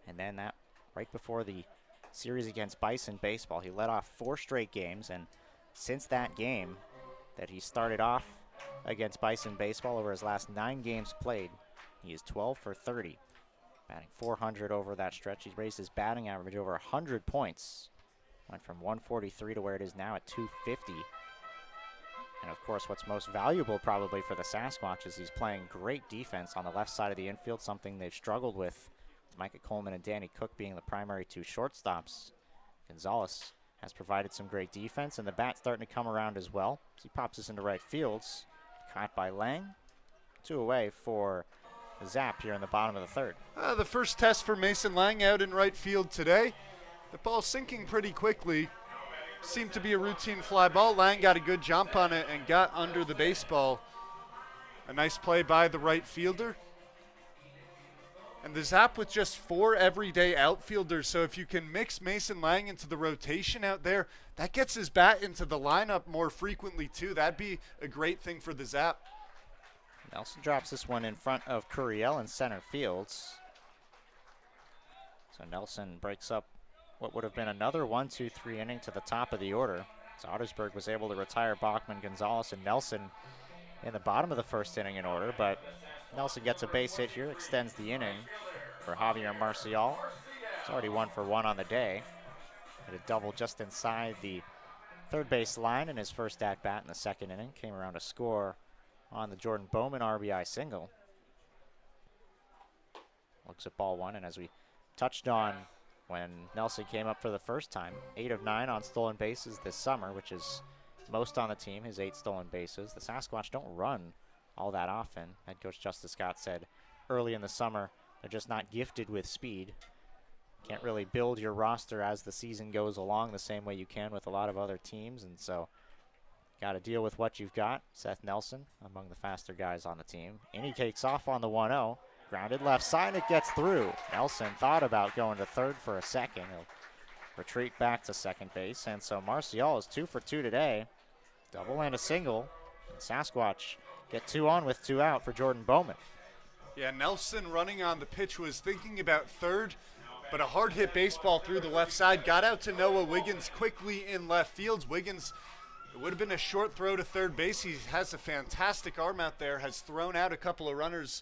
and then that right before the series against Bison baseball, he led off 4 straight games, and since that game that he started off against Bison baseball, over his last 9 games played, he is 12 for 30, batting .400 over that stretch. He's raised his batting average over 100 points, went from 143 to where it is now at 250. And of course, what's most valuable probably for the Sasquatch is he's playing great defense on the left side of the infield, something they've struggled with Micah Coleman and Danny Cook being the primary 2 shortstops. Gonzalez has provided some great defense, and the bat's starting to come around as well. As he pops this into right field, caught by Lang. 2 away for Zap here in the bottom of the third. The first test for Mason Lang out in right field today. The ball's sinking pretty quickly. Seemed to be a routine fly ball. Lang got a good jump on it and got under the baseball. A nice play by the right fielder. And the Zap with just 4 everyday outfielders, so if you can mix Mason Lang into the rotation out there, that gets his bat into the lineup more frequently too. That'd be a great thing for the Zap. Nelson drops this one in front of Curiel in center fields. So Nelson breaks up what would have been another 1-2-3 inning to the top of the order. So Ottersberg was able to retire Bachman, Gonzalez, and Nelson in the bottom of the first inning in order, but Nelson gets a base hit here, extends the inning for Javier Marcial. It's already 1 for 1 on the day. Hit a double just inside the third base line in his first at-bat in the second inning. Came around to score on the Jordan Bowman RBI single. Looks at ball one, and as we touched on when Nelson came up for the first time, 8 of 9 on stolen bases this summer, which is most on the team, his 8 stolen bases. The Sasquatch don't run all that often. Head coach Justice Scott said early in the summer they're just not gifted with speed. Can't really build your roster as the season goes along the same way you can with a lot of other teams, and so got to deal with what you've got. Seth Nelson among the faster guys on the team. And he takes off on the 1-0. Grounded left side, it gets through. Nelson thought about going to third for a second. He'll retreat back to second base, and so Marcial is 2 for 2 today. Double and a single. And Sasquatch get 2 on with 2 out for Jordan Bowman. Yeah, Nelson running on the pitch was thinking about third, but a hard hit baseball through the left side. Got out to Noah Wiggins quickly in left field. Wiggins, it would have been a short throw to third base. He has a fantastic arm out there, has thrown out a couple of runners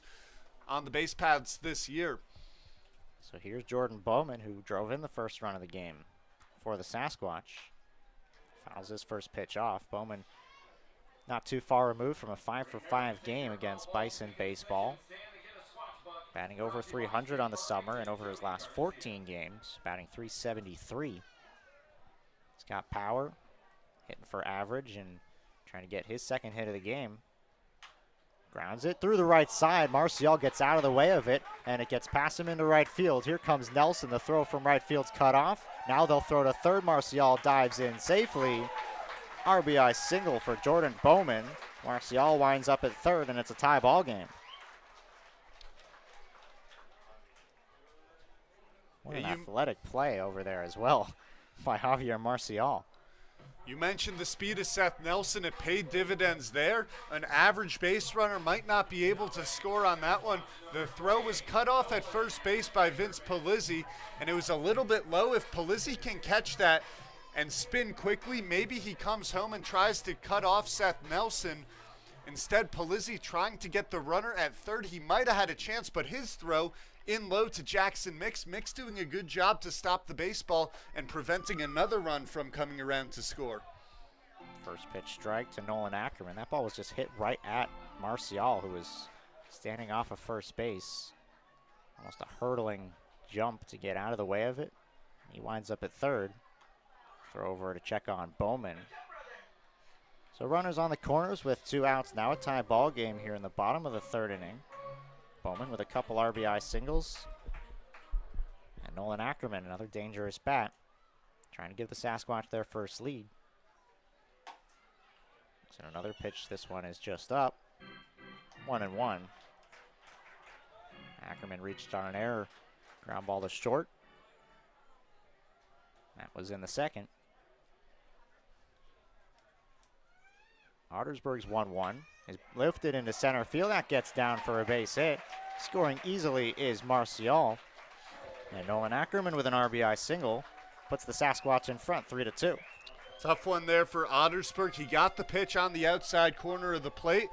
on the base paths this year. So here's Jordan Bowman, who drove in the first run of the game for the Sasquatch. Fouls his first pitch off. Bowman not too far removed from a 5 for 5 game against Bison baseball. Batting over 300 on the summer, and over his last 14 games, batting .373. He's got power, hitting for average, and trying to get his second hit of the game. Grounds it through the right side. Marcial gets out of the way of it, and it gets past him into right field. Here comes Nelson. The throw from right field's cut off. Now they'll throw to third. Marcial dives in safely. RBI single for Jordan Bowman. Marcial winds up at third, and it's a tie ball game. What an athletic play over there as well by Javier Marcial. You mentioned the speed of Seth Nelson. It paid dividends there. An average base runner might not be able to score on that one. The throw was cut off at first base by Vince Polizzi, and it was a little bit low. If Polizzi can catch that and spin quickly, maybe he comes home and tries to cut off Seth Nelson. Instead, Polizzi trying to get the runner at third. He might have had a chance, but his throw in low to Jackson Mix. Mix doing a good job to stop the baseball and preventing another run from coming around to score. First pitch strike to Nolan Ackerman. That ball was just hit right at Marcial, who was standing off of first base. Almost a hurdling jump to get out of the way of it. He winds up at third. Throw over to check on Bowman. So runners on the corners with 2 outs. Now a tie ball game here in the bottom of the third inning. Bowman with a couple RBI singles. And Nolan Ackerman, another dangerous bat, trying to give the Sasquatch their first lead. So another pitch. This one is just up. 1-1. Ackerman reached on an error. Ground ball to short. That was in the second. Ottersburg's 1-1. Is lifted into center field. That gets down for a base hit. Scoring easily is Marcial. And Nolan Ackerman with an RBI single puts the Sasquatch in front, 3-2. Tough one there for Ottersburg. He got the pitch on the outside corner of the plate,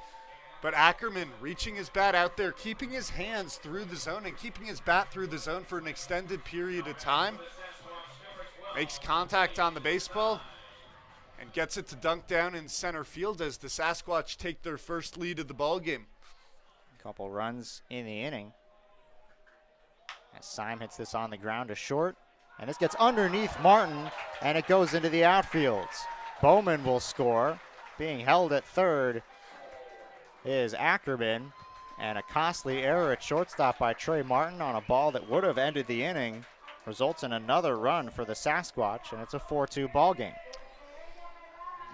but Ackerman reaching his bat out there, keeping his hands through the zone and keeping his bat through the zone for an extended period of time. Makes contact on the baseball and gets it to dunk down in center field as the Sasquatch take their first lead of the ball game. A couple runs in the inning. As Syme hits this on the ground to short. And this gets underneath Martin, and it goes into the outfields. Bowman will score. Being held at third is Ackerman. And a costly error at shortstop by Trey Martin on a ball that would have ended the inning results in another run for the Sasquatch, and it's a 4-2 ball game.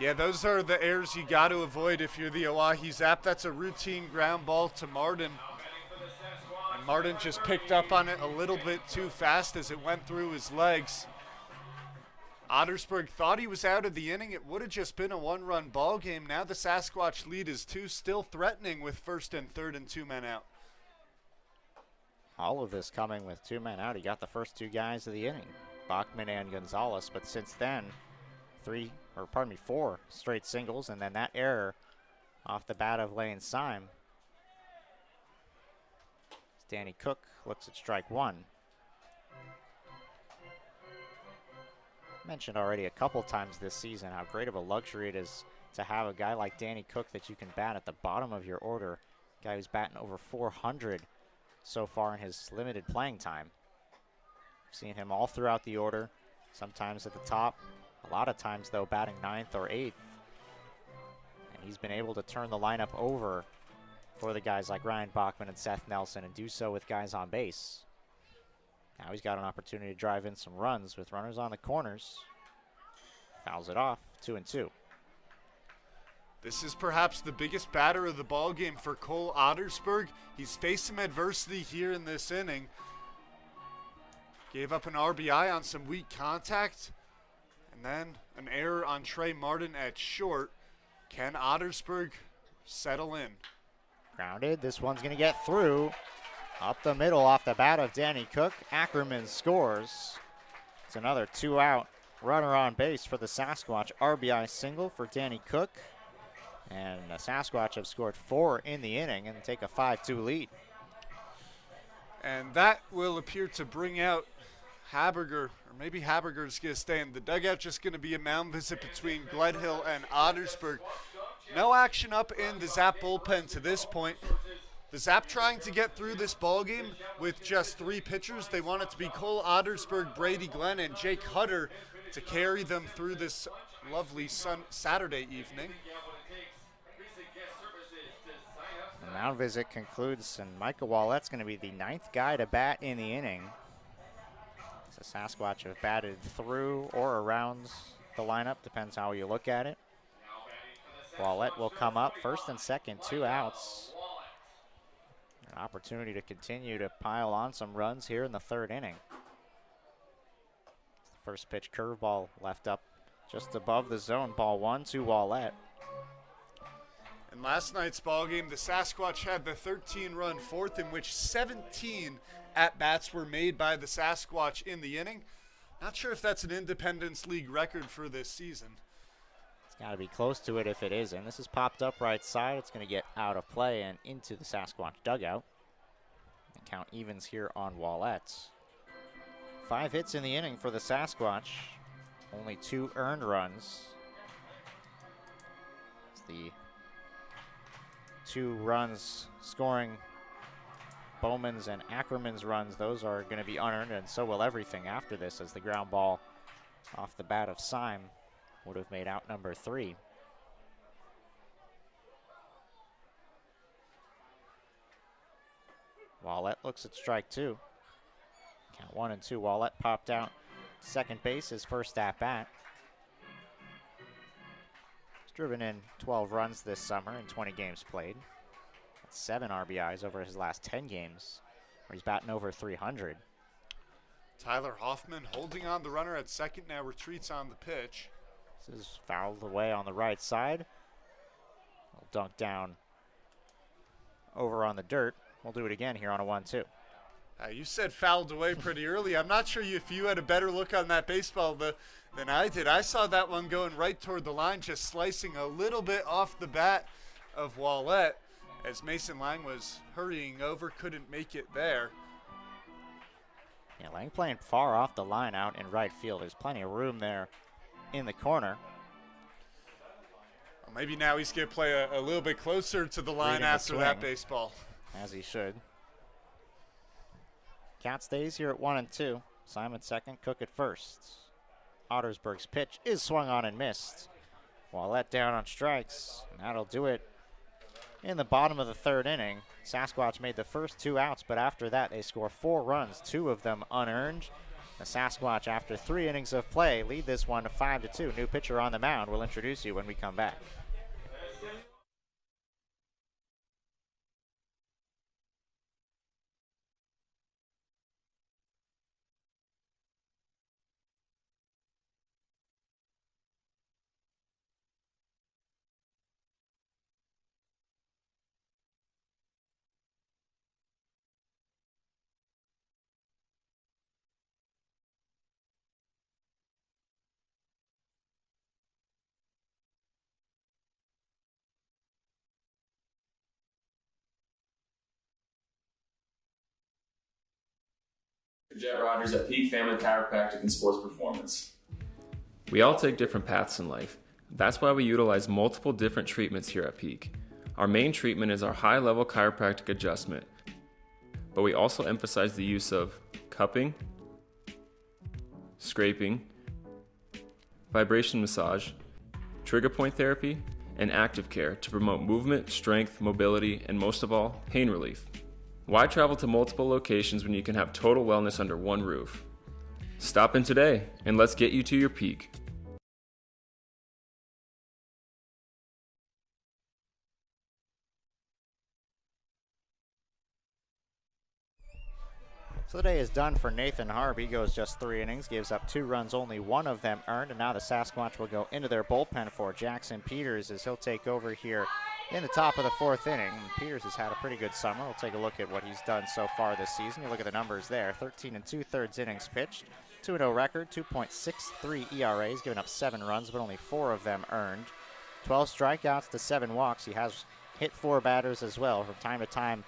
Yeah, those are the errors you got to avoid if you're the Oahe Zap. That's a routine ground ball to Martin. And Martin just picked up on it a little bit too fast as it went through his legs. Ottersburg thought he was out of the inning. It would have just been a 1-run ball game. Now the Sasquatch lead is 2, still threatening with first and third and 2 men out. All of this coming with 2 men out. He got the first 2 guys of the inning, Bachman and Gonzalez, but since then, 4 straight singles, and then that error off the bat of Lane Syme. Danny Cook looks at strike 1. Mentioned already a couple times this season how great of a luxury it is to have a guy like Danny Cook that you can bat at the bottom of your order, a guy who's batting over 400 so far in his limited playing time. Seen him all throughout the order, sometimes at the top, a lot of times though batting 9th or 8th. And he's been able to turn the lineup over for the guys like Ryan Bachman and Seth Nelson and do so with guys on base. Now he's got an opportunity to drive in some runs with runners on the corners. Fouls it off, 2-2. This is perhaps the biggest batter of the ball game for Cole Ottersberg. He's faced some adversity here in this inning. Gave up an RBI on some weak contact, and then an error on Trey Martin at short. Can Ottersberg settle in? Grounded, this one's gonna get through. Up the middle off the bat of Danny Cook. Ackerman scores. It's another 2-out runner on base for the Sasquatch. RBI single for Danny Cook. And the Sasquatch have scored 4 in the inning and take a 5-2 lead. And that will appear to bring out Haberger, or maybe Haberger's going to stay in the dugout. Just going to be a mound visit between Gledhill and Ottersberg. No action up in the Zap bullpen to this point. The Zap trying to get through this ball game with just 3 pitchers. They want it to be Cole Ottersberg, Brady Glenn, and Jake Hutter to carry them through this lovely Saturday evening. The mound visit concludes, and Micah Wallett's going to be the 9th guy to bat in the inning. The Sasquatch have batted through or around the lineup, depends how you look at it. Wallett will come up first and second, 2 outs. An opportunity to continue to pile on some runs here in the 3rd inning. First pitch curveball left up just above the zone. Ball 1 to Wallett. In last night's ball game, the Sasquatch had the 13-run 4th, in which 17 at-bats were made by the Sasquatch in the inning. Not sure if that's an Independence League record for this season. It's got to be close to it if it isn't. This is popped up right side. It's going to get out of play and into the Sasquatch dugout. And count evens here on Wallett. 5 hits in the inning for the Sasquatch. Only 2 earned runs. It's the 2 runs scoring Bowman's and Ackerman's runs. Those are going to be unearned, and so will everything after this, as the ground ball off the bat of Syme would have made out number 3. Wallett looks at strike 2. Count 1 and 2. Wallett popped out second base, his first at bat. He's driven in 12 runs this summer in 20 games played. That's 7 RBIs over his last 10 games, where he's batting over 300. Tyler Hoffman holding on the runner at second, now retreats on the pitch. This is fouled away on the right side. We'll dunk down over on the dirt. We'll do it again here on a 1-2. You said fouled away pretty early. I'm not sure if you had a better look on that baseball than I did. I saw that one going right toward the line, just slicing a little bit off the bat of Wallett as Mason Lang was hurrying over, couldn't make it there. Yeah, Lang playing far off the line out in right field. There's plenty of room there in the corner. Well, maybe now he's going to play a little bit closer to the line after that baseball. As he should. Cat stays here at 1 and 2. Simon second, Cook at first. Ottersberg's pitch is swung on and missed. Wallett down on strikes, and that'll do it in the bottom of the 3rd inning. Sasquatch made the first 2 outs, but after that they score 4 runs, 2 of them unearned. The Sasquatch, after 3 innings of play, lead this one 5-2. New pitcher on the mound. We'll introduce you when we come back. Jet Rogers at Peak Family Chiropractic and Sports Performance. We all take different paths in life. That's why we utilize multiple different treatments here at Peak. Our main treatment is our high-level chiropractic adjustment, but we also emphasize the use of cupping, scraping, vibration massage, trigger point therapy, and active care to promote movement, strength, mobility, and most of all, pain relief. Why travel to multiple locations when you can have total wellness under one roof? Stop in today and let's get you to your peak. So the day is done for Nathan Harb. He goes just 3 innings, gives up 2 runs, only 1 of them earned, and now the Sasquatch will go into their bullpen for Jackson Peters as he'll take over here in the top of the 4th inning. Peters has had a pretty good summer. We'll take a look at what he's done so far this season. You look at the numbers there, 13 2/3 innings pitched, 2-0 record, 2.63 ERA. He's given up 7 runs, but only 4 of them earned. 12 strikeouts to 7 walks. He has hit 4 batters as well. From time to time,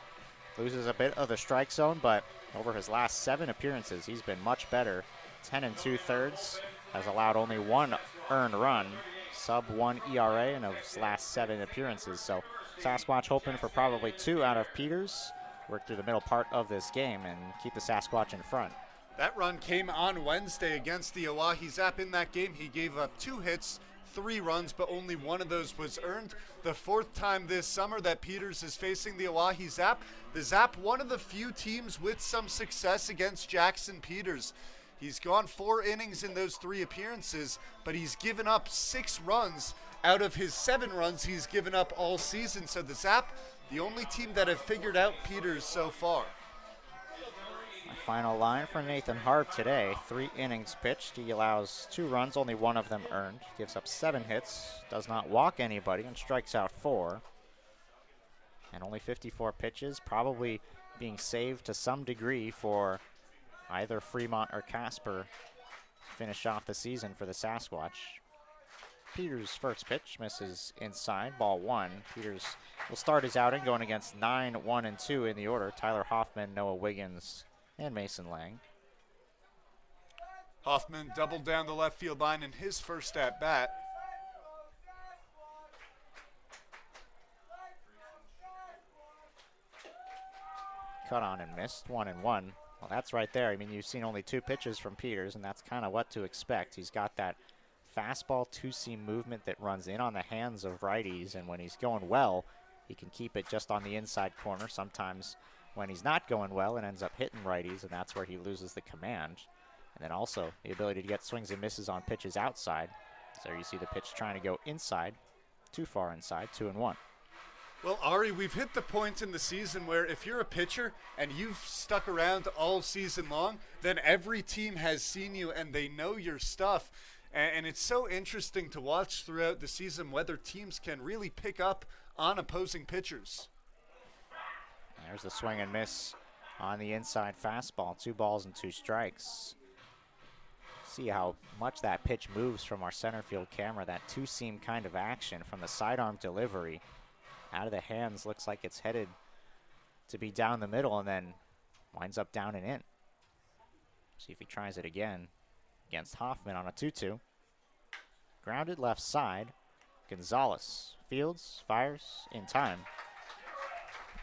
loses a bit of the strike zone, but over his last 7 appearances, he's been much better. 10 2/3, has allowed only 1 earned run, sub-1 ERA in his last 7 appearances. So Sasquatch hoping for probably 2 out of Peters. Work through the middle part of this game and keep the Sasquatch in front. That run came on Wednesday against the Oahe Zap. In that game, he gave up 2 hits, 3 runs, but only 1 of those was earned. The 4th time this summer that Peters is facing the Oahe Zap. The Zap, one of the few teams with some success against Jackson Peters. He's gone 4 innings in those 3 appearances, but he's given up 6 runs out of his 7 runs he's given up all season. So the Zap, the only team that have figured out Peters so far. My final line for Nathan Harb today, 3 innings pitched. He allows 2 runs, only 1 of them earned. Gives up 7 hits, does not walk anybody, and strikes out 4. And only 54 pitches, probably being saved to some degree for either Fremont or Casper to finish off the season for the Sasquatch. Peters' first pitch misses inside, ball 1. Peters will start his outing going against 9, 1, and 2 in the order. Tyler Hoffman, Noah Wiggins, and Mason Lang. Hoffman doubled down the left field line in his first at bat. Cut on and missed, 1-1. Well, that's right there. I mean, you've seen only 2 pitches from Peters, and that's kind of what to expect. He's got that fastball 2-seam movement that runs in on the hands of righties, and when he's going well, he can keep it just on the inside corner. Sometimes when he's not going well, it ends up hitting righties, and that's where he loses the command. And then also the ability to get swings and misses on pitches outside. So you see the pitch trying to go inside, too far inside, 2-1. Well, Ari, we've hit the point in the season where if you're a pitcher and you've stuck around all season long, then every team has seen you and they know your stuff. And it's so interesting to watch throughout the season whether teams can really pick up on opposing pitchers. There's a swing and miss on the inside fastball. 2 balls and 2 strikes. See how much that pitch moves from our center field camera. That 2-seam kind of action from the sidearm delivery. Out of the hands, looks like it's headed to be down the middle and then winds up down and in. See if he tries it again against Hoffman on a 2-2. Grounded left side. Gonzalez fields, fires in time.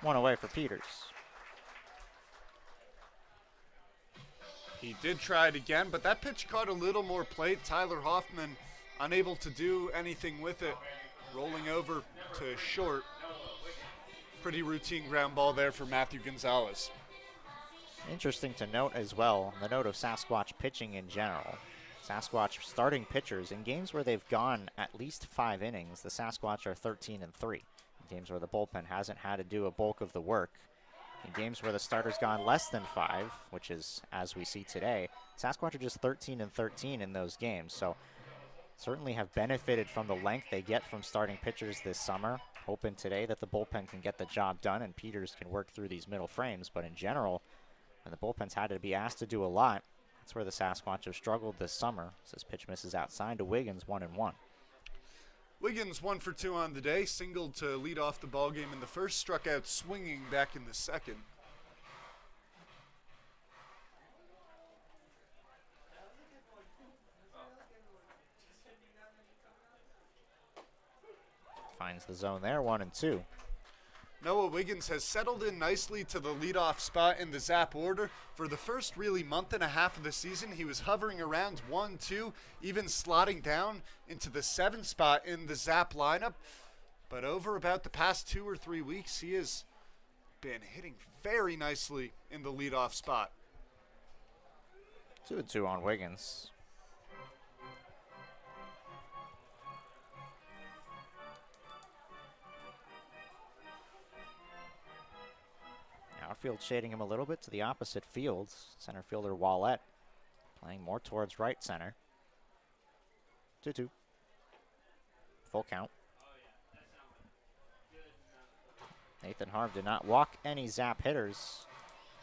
1 away for Peters. He did try it again, but that pitch caught a little more plate. Tyler Hoffman unable to do anything with it. Rolling over to short. Pretty routine ground ball there for Matthew Gonzalez. Interesting to note as well, on the note of Sasquatch pitching in general. Sasquatch starting pitchers in games where they've gone at least 5 innings, the Sasquatch are 13-3. In games where the bullpen hasn't had to do a bulk of the work. In games where the starter's gone less than 5, which is as we see today, Sasquatch are just 13-13 in those games. So certainly have benefited from the length they get from starting pitchers this summer. Hoping today that the bullpen can get the job done and Peters can work through these middle frames. But in general, when the bullpen's had to be asked to do a lot, that's where the Sasquatch have struggled this summer. This pitch misses outside to Wiggins, 1-1. Wiggins 1 for 2 on the day, singled to lead off the ballgame in the first, struck out swinging back in the second. finds the zone there, 1-2. Noah Wiggins has settled in nicely to the leadoff spot in the Zap order. For the first really month and a half of the season, he was hovering around 1-2, even slotting down into the 7 spot in the Zap lineup. But over about the past 2 or 3 weeks, he has been hitting very nicely in the leadoff spot. 2-2 on Wiggins. Outfield shading him a little bit to the opposite field. Center fielder Wallett playing more towards right center. 2-2. Full count. Nathan Harb did not walk any Zap hitters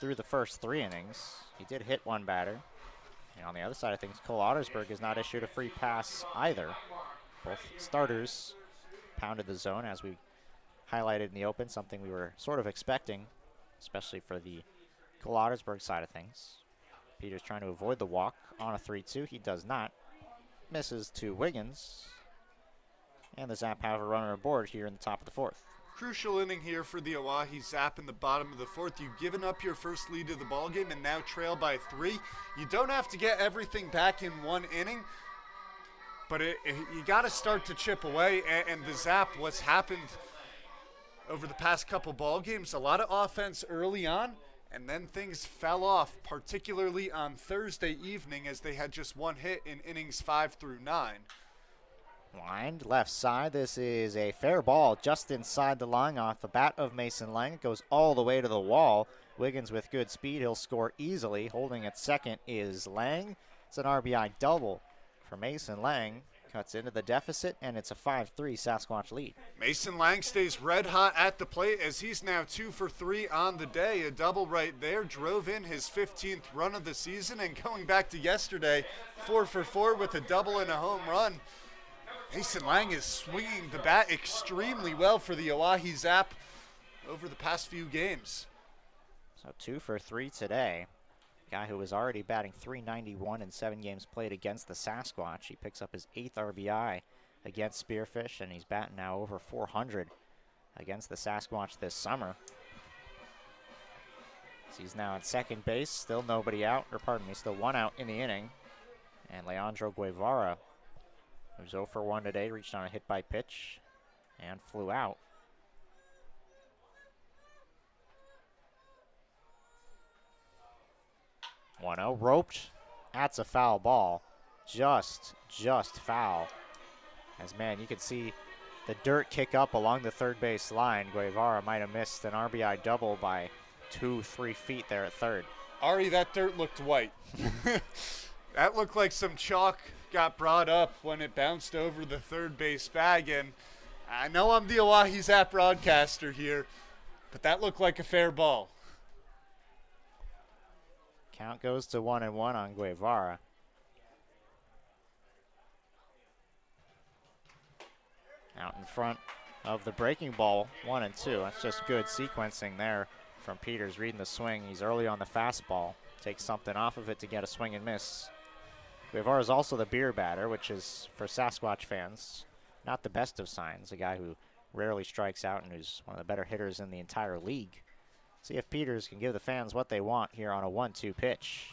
through the first 3 innings. He did hit 1 batter. And on the other side of things, Cole Ottersberg has not issued a free pass either. Both starters pounded the zone, as we highlighted in the open, something we were sort of expecting, especially for the Cole Ottersberg side of things. Peters trying to avoid the walk on a 3-2. He does not. Misses to Wiggins. And the Zap have a runner aboard here in the top of the 4th. Crucial inning here for the Oahe Zap in the bottom of the 4th. You've given up your first lead of the ballgame and now trail by 3. You don't have to get everything back in 1 inning, but you got to start to chip away. And the Zap, what's happened over the past couple ball games, a lot of offense early on, and then things fell off, particularly on Thursday evening, as they had just 1 hit in innings 5 through 9. Lined left side. This is a fair ball just inside the line off the bat of Mason Lang. It goes all the way to the wall. Wiggins with good speed. He'll score easily. Holding at second is Lang. It's an RBI double for Mason Lang. Cuts into the deficit, and it's a 5-3 Sasquatch lead. Mason Lang stays red hot at the plate as he's now 2 for 3 on the day. A double right there. Drove in his 15th run of the season, and going back to yesterday, 4 for 4 with a double and a home run. Mason Lang is swinging the bat extremely well for the Oahe Zap over the past few games. So 2 for 3 today. Guy who was already batting .391 in 7 games played against the Sasquatch. He picks up his 8th RBI against Spearfish, and he's batting now over .400 against the Sasquatch this summer. So he's now at second base, still nobody out, or pardon me, still 1 out in the inning. And Leandro Guevara, who's 0 for 1 today, reached on a hit by pitch and flew out. .1-0 roped. That's a foul ball. Just foul. As, man, you can see the dirt kick up along the third base line. Guevara might have missed an RBI double by 2-3 feet there at third. Ari, that dirt looked white. That looked like some chalk got brought up when it bounced over the third base bag. And I know I'm the Oahe Zap broadcaster here, but that looked like a fair ball. Count goes to 1-1 on Guevara. Out in front of the breaking ball, 1-2. That's just good sequencing there from Peters, reading the swing. He's early on the fastball. Takes something off of it to get a swing and miss. Guevara is also the beer batter, which is, for Sasquatch fans, not the best of signs. A guy who rarely strikes out and who's one of the better hitters in the entire league. See if Peters can give the fans what they want here on a 1-2 pitch.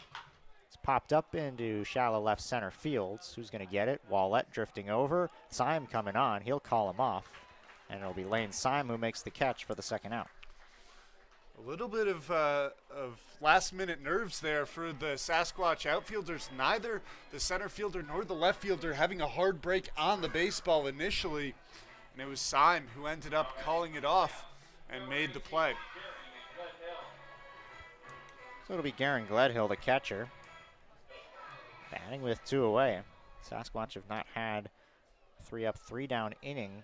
It's popped up into shallow left center field. Who's going to get it? Wallett drifting over. Syme coming on. He'll call him off. And it'll be Lane Syme who makes the catch for the second out. A little bit of last-minute nerves there for the Sasquatch outfielders. Neither the center fielder nor the left fielder having a hard break on the baseball initially. And it was Syme who ended up calling it off and made the play. So it'll be Garen Gledhill, the catcher, batting with 2 away. Sasquatch have not had 3-up, 3-down inning.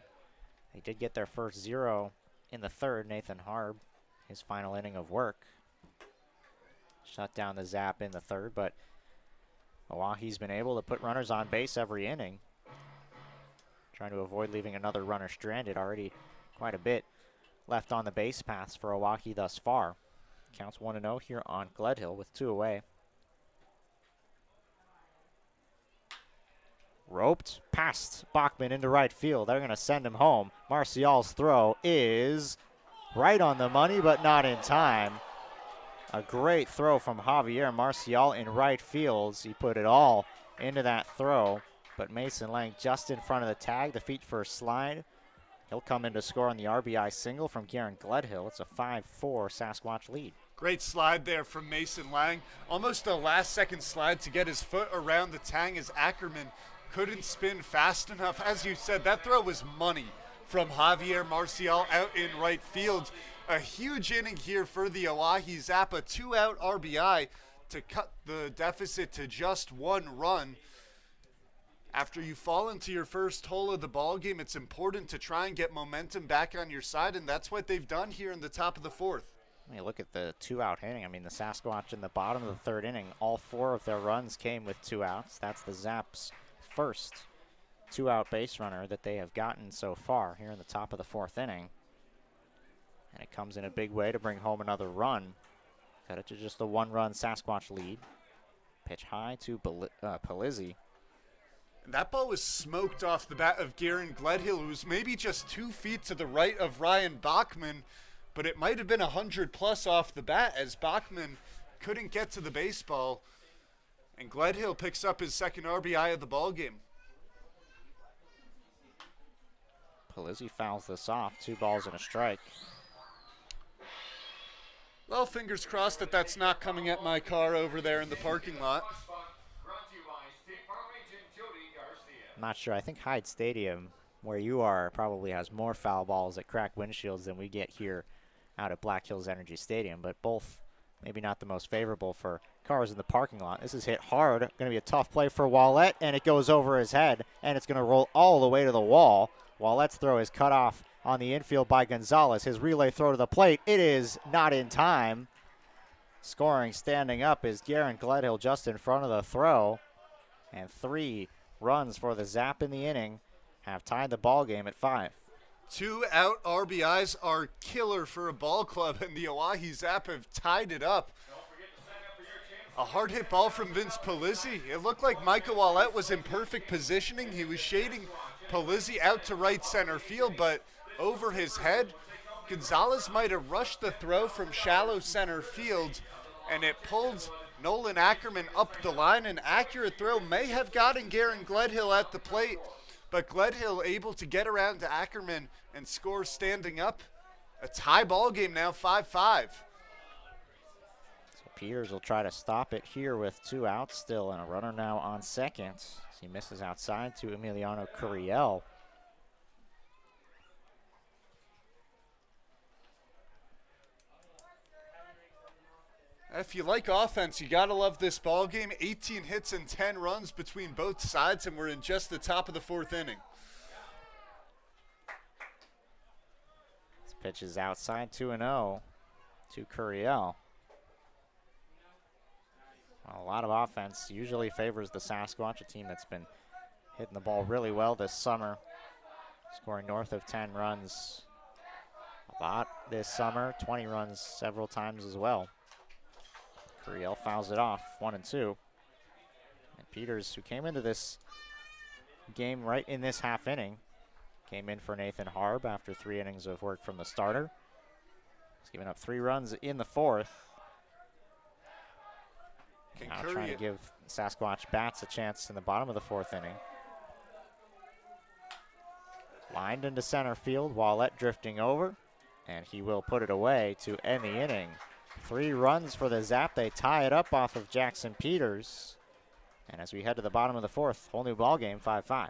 They did get their first 0 in the third. Nathan Harb, his final inning of work, shut down the Zap in the third, but Oahe's been able to put runners on base every inning, trying to avoid leaving another runner stranded. Already quite a bit left on the base paths for Oahe thus far. Counts 1-0 here on Gledhill with 2 away. Roped, past Bachman into right field. They're going to send him home. Marcial's throw is right on the money, but not in time. A great throw from Javier Marcial in right field. He put it all into that throw, but Mason Lang just in front of the tag. The feet first slide. He'll come in to score on the RBI single from Garen Gledhill. It's a 5-4 Sasquatch lead. Great slide there from Mason Lang. Almost a last-second slide to get his foot around the tang as Ackerman couldn't spin fast enough. As you said, that throw was money from Javier Marcial out in right field. A huge inning here for the Oahe Zap, a 2-out RBI to cut the deficit to just 1 run. After you fall into your first hole of the ball game, it's important to try and get momentum back on your side, and that's what they've done here in the top of the 4th. When you look at the 2-out inning, I mean, the Sasquatch in the bottom of the 3rd inning, all 4 of their runs came with 2 outs. That's the Zap's first 2-out base runner that they have gotten so far here in the top of the 4th inning. And it comes in a big way to bring home another run. Cut it to just a 1-run Sasquatch lead. Pitch high to Palizzi. That ball was smoked off the bat of Garen Gledhill, who was maybe just 2 feet to the right of Ryan Bachman, but it might have been 100+ off the bat as Bachman couldn't get to the baseball, and Gledhill picks up his 2nd RBI of the ball game. Palizzi fouls this off. 2 balls and a strike. Well, fingers crossed that that's not coming at my car over there in the parking lot. I'm not sure. I think Hyde Stadium, where you are, probably has more foul balls that crack windshields than we get here out at Black Hills Energy Stadium, but both maybe not the most favorable for cars in the parking lot. This is hit hard. Going to be a tough play for Wallette, and it goes over his head, and it's going to roll all the way to the wall. Wallet's throw is cut off on the infield by Gonzalez. His relay throw to the plate, it is not in time. Scoring standing up is Garen Gledhill just in front of the throw, and 3 runs for the Zap in the inning have tied the ball game at 5. 2-out RBIs are killer for a ball club, and the Oahe Zap have tied it up. A hard hit ball from Vince Palizzi. It looked like Micah Wallette was in perfect positioning. He was shading Palizzi out to right center field, but over his head, Gonzalez might have rushed the throw from shallow center field, and it pulled Nolan Ackerman up the line. An accurate throw may have gotten Garen Gledhill at the plate, but Gledhill able to get around to Ackerman and score standing up. A tie ball game now, 5-5. So Peters will try to stop it here with 2 outs still, and a runner now on second. He misses outside to Emiliano Curiel. If you like offense, you got to love this ball game. 18 hits and 10 runs between both sides, and we're in just the top of the 4th inning. This pitch is outside 2-0 to Curiel. Well, a lot of offense usually favors the Sasquatch, a team that's been hitting the ball really well this summer, scoring north of 10 runs a lot this summer, 20 runs several times as well. Curiel fouls it off, 1-2. And Peters, who came into this game right in this half inning, came in for Nathan Harb after 3 innings of work from the starter. He's given up 3 runs in the 4th. Now trying to give Sasquatch bats a chance in the bottom of the 4th inning. Lined into center field, Wallette drifting over, and he will put it away to end the inning. 3 runs for the Zap. They tie it up off of Jackson Peters. And as we head to the bottom of the 4th, whole new ball game, 5-5.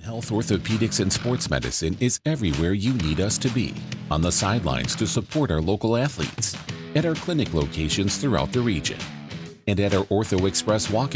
Health, orthopedics, and sports medicine is everywhere you need us to be. On the sidelines to support our local athletes. At our clinic locations throughout the region. And at our Ortho Express walk-in